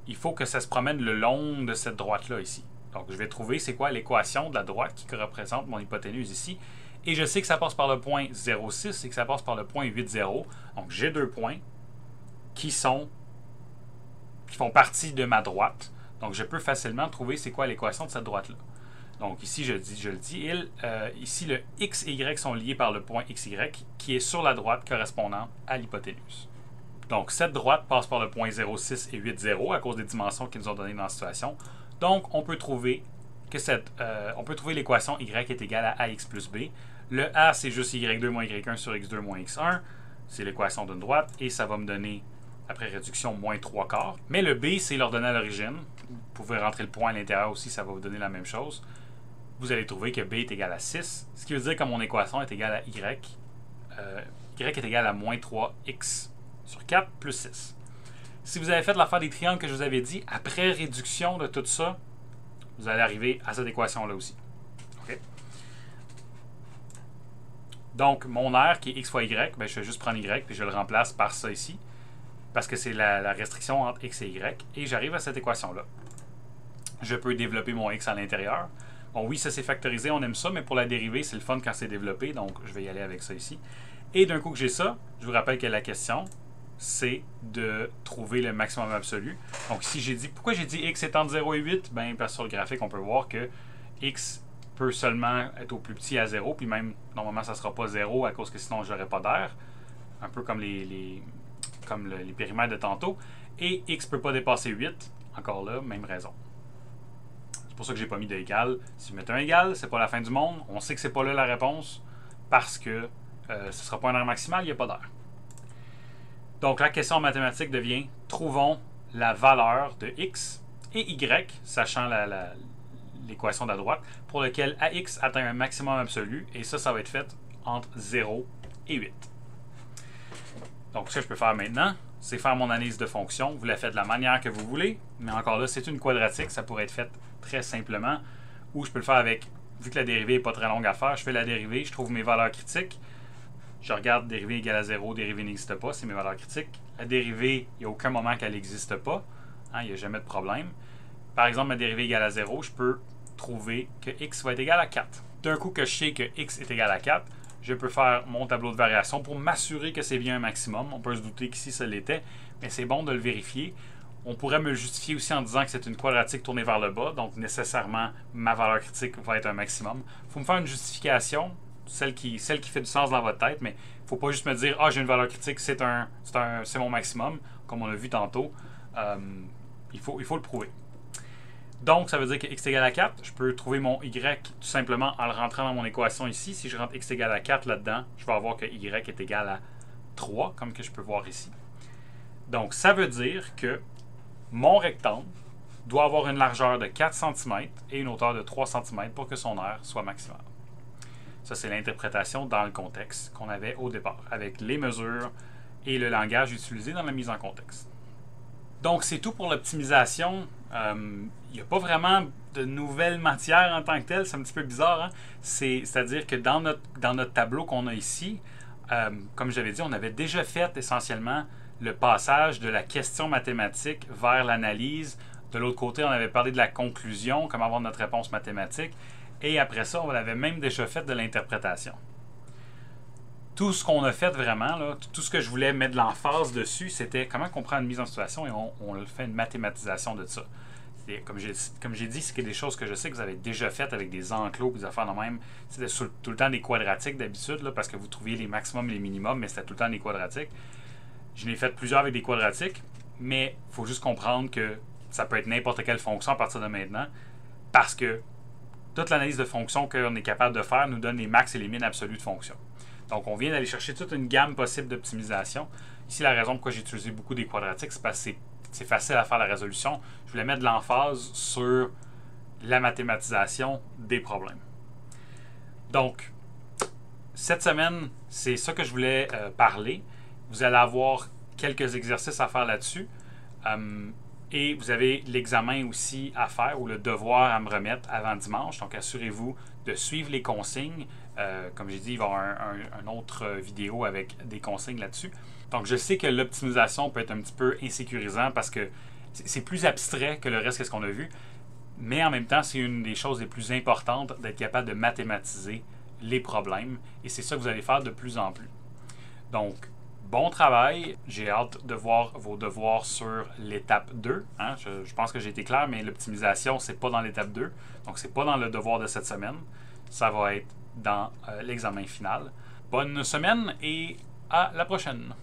il faut que ça se promène le long de cette droite-là ici. Donc, je vais trouver c'est quoi l'équation de la droite qui représente mon hypoténuse ici. Et je sais que ça passe par le point 0,6 et que ça passe par le point 8,0. Donc, j'ai deux points qui font partie de ma droite. Donc, je peux facilement trouver c'est quoi l'équation de cette droite-là. Donc, ici, je le dis, ici, le X et Y sont liés par le point XY qui est sur la droite correspondant à l'hypoténuse. Donc, cette droite passe par le point 0,6 et 8,0 à cause des dimensions qu'ils nous ont données dans la situation. Donc, on peut trouver l'équation Y est égale à AX plus B. Le A, c'est juste Y2 moins Y1 sur X2 moins X1. C'est l'équation d'une droite et ça va me donner, après réduction, moins 3/4. Mais le B, c'est l'ordonnée à l'origine. Vous pouvez rentrer le point à l'intérieur aussi, ça va vous donner la même chose. Vous allez trouver que B est égal à 6, ce qui veut dire que mon équation est égale à Y. Y est égal à moins 3X sur 4 plus 6. Si vous avez fait l'affaire des triangles que je vous avais dit, après réduction de tout ça, vous allez arriver à cette équation-là aussi. Okay? Donc, mon R qui est X fois Y, ben, je vais juste prendre Y et je le remplace par ça ici, parce que c'est la restriction entre X et Y, et j'arrive à cette équation-là. Je peux développer mon X à l'intérieur. Bon, oui, ça c'est factorisé, on aime ça, mais pour la dérivée, c'est le fun quand c'est développé, donc je vais y aller avec ça ici. Et d'un coup que j'ai ça, je vous rappelle que la question, c'est de trouver le maximum absolu. Donc ici, pourquoi j'ai dit X est entre 0 et 8? Ben, parce que sur le graphique, on peut voir que X peut seulement être au plus petit à 0, puis même, normalement, ça ne sera pas 0 à cause que sinon, je n'aurai pas d'air. Un peu comme les périmètres de tantôt. Et X ne peut pas dépasser 8. Encore là, même raison. C'est pour ça que j'ai pas mis de égal. Si vous mettez un égal, c'est pas la fin du monde. On sait que c'est pas là la réponse parce que ce ne sera pas un air maximal, il n'y a pas d'air. Donc la question mathématique devient trouvons la valeur de X et Y, sachant l'équation de la droite, pour lequel AX atteint un maximum absolu, et ça va être fait entre 0 et 8. Donc ce que je peux faire maintenant, c'est faire mon analyse de fonction. Vous la faites de la manière que vous voulez, mais encore là, c'est une quadratique, ça pourrait être fait très simplement, ou je peux le faire avec, vu que la dérivée n'est pas très longue à faire, je fais la dérivée, je trouve mes valeurs critiques, je regarde dérivée égale à 0, dérivée n'existe pas, c'est mes valeurs critiques. La dérivée, il n'y a aucun moment qu'elle n'existe pas, hein, il n'y a jamais de problème. Par exemple, ma dérivée égale à 0, je peux trouver que x va être égal à 4. D'un coup que je sais que x est égal à 4, je peux faire mon tableau de variation pour m'assurer que c'est bien un maximum. On peut se douter qu'ici, ça l'était, mais c'est bon de le vérifier. On pourrait me le justifier aussi en disant que c'est une quadratique tournée vers le bas, donc nécessairement, ma valeur critique va être un maximum. Il faut me faire une justification celle qui fait du sens dans votre tête, mais il ne faut pas juste me dire « Ah, j'ai une valeur critique, c'est mon maximum », comme on l'a vu tantôt. Il faut le prouver. Donc, ça veut dire que x est égal à 4, je peux trouver mon y tout simplement en le rentrant dans mon équation ici. Si je rentre x est égal à 4 là-dedans, je vais avoir que y est égal à 3, comme que je peux voir ici. Donc, ça veut dire que mon rectangle doit avoir une largeur de 4 cm et une hauteur de 3 cm pour que son aire soit maximale. Ça, c'est l'interprétation dans le contexte qu'on avait au départ, avec les mesures et le langage utilisé dans la mise en contexte. Donc, c'est tout pour l'optimisation. Il n'y a pas vraiment de nouvelles matières en tant que telles. C'est un petit peu bizarre. Hein? C'est-à-dire que dans notre tableau qu'on a ici, comme j'avais dit, on avait déjà fait essentiellement le passage de la question mathématique vers l'analyse. De l'autre côté, on avait parlé de la conclusion, comment avoir notre réponse mathématique. Et après ça, on avait même déjà fait de l'interprétation. Tout ce qu'on a fait vraiment, là, tout ce que je voulais mettre de l'emphase dessus, c'était comment on prend une mise en situation et on fait une mathématisation de ça. Comme j'ai dit, c'est des choses que je sais que vous avez déjà faites avec des enclos et des affaires de même. C'était tout le temps des quadratiques d'habitude, parce que vous trouviez les maximums et les minimums, mais c'était tout le temps des quadratiques. Je n'ai fait plusieurs avec des quadratiques, mais il faut juste comprendre que ça peut être n'importe quelle fonction à partir de maintenant, parce que toute l'analyse de fonctions qu'on est capable de faire nous donne les max et les min absolus de fonctions. Donc, on vient d'aller chercher toute une gamme possible d'optimisation. Ici, la raison pourquoi j'ai utilisé beaucoup des quadratiques, c'est parce que c'est facile à faire la résolution. Je voulais mettre de l'emphase sur la mathématisation des problèmes. Donc, cette semaine, c'est ça que je voulais parler. Vous allez avoir quelques exercices à faire là-dessus. Et vous avez l'examen aussi à faire ou le devoir à me remettre avant dimanche. Donc, assurez-vous de suivre les consignes. Comme j'ai dit, il va y avoir une autre vidéo avec des consignes là-dessus. Donc, je sais que l'optimisation peut être un petit peu insécurisant parce que c'est plus abstrait que le reste de ce qu'on a vu. Mais en même temps, c'est une des choses les plus importantes d'être capable de mathématiser les problèmes. Et c'est ça que vous allez faire de plus en plus. Donc, bon travail. J'ai hâte de voir vos devoirs sur l'étape 2. Hein? Je pense que j'ai été clair, mais l'optimisation, c'est pas dans l'étape 2. Donc, c'est pas dans le devoir de cette semaine. Ça va être dans l'examen final. Bonne semaine et à la prochaine!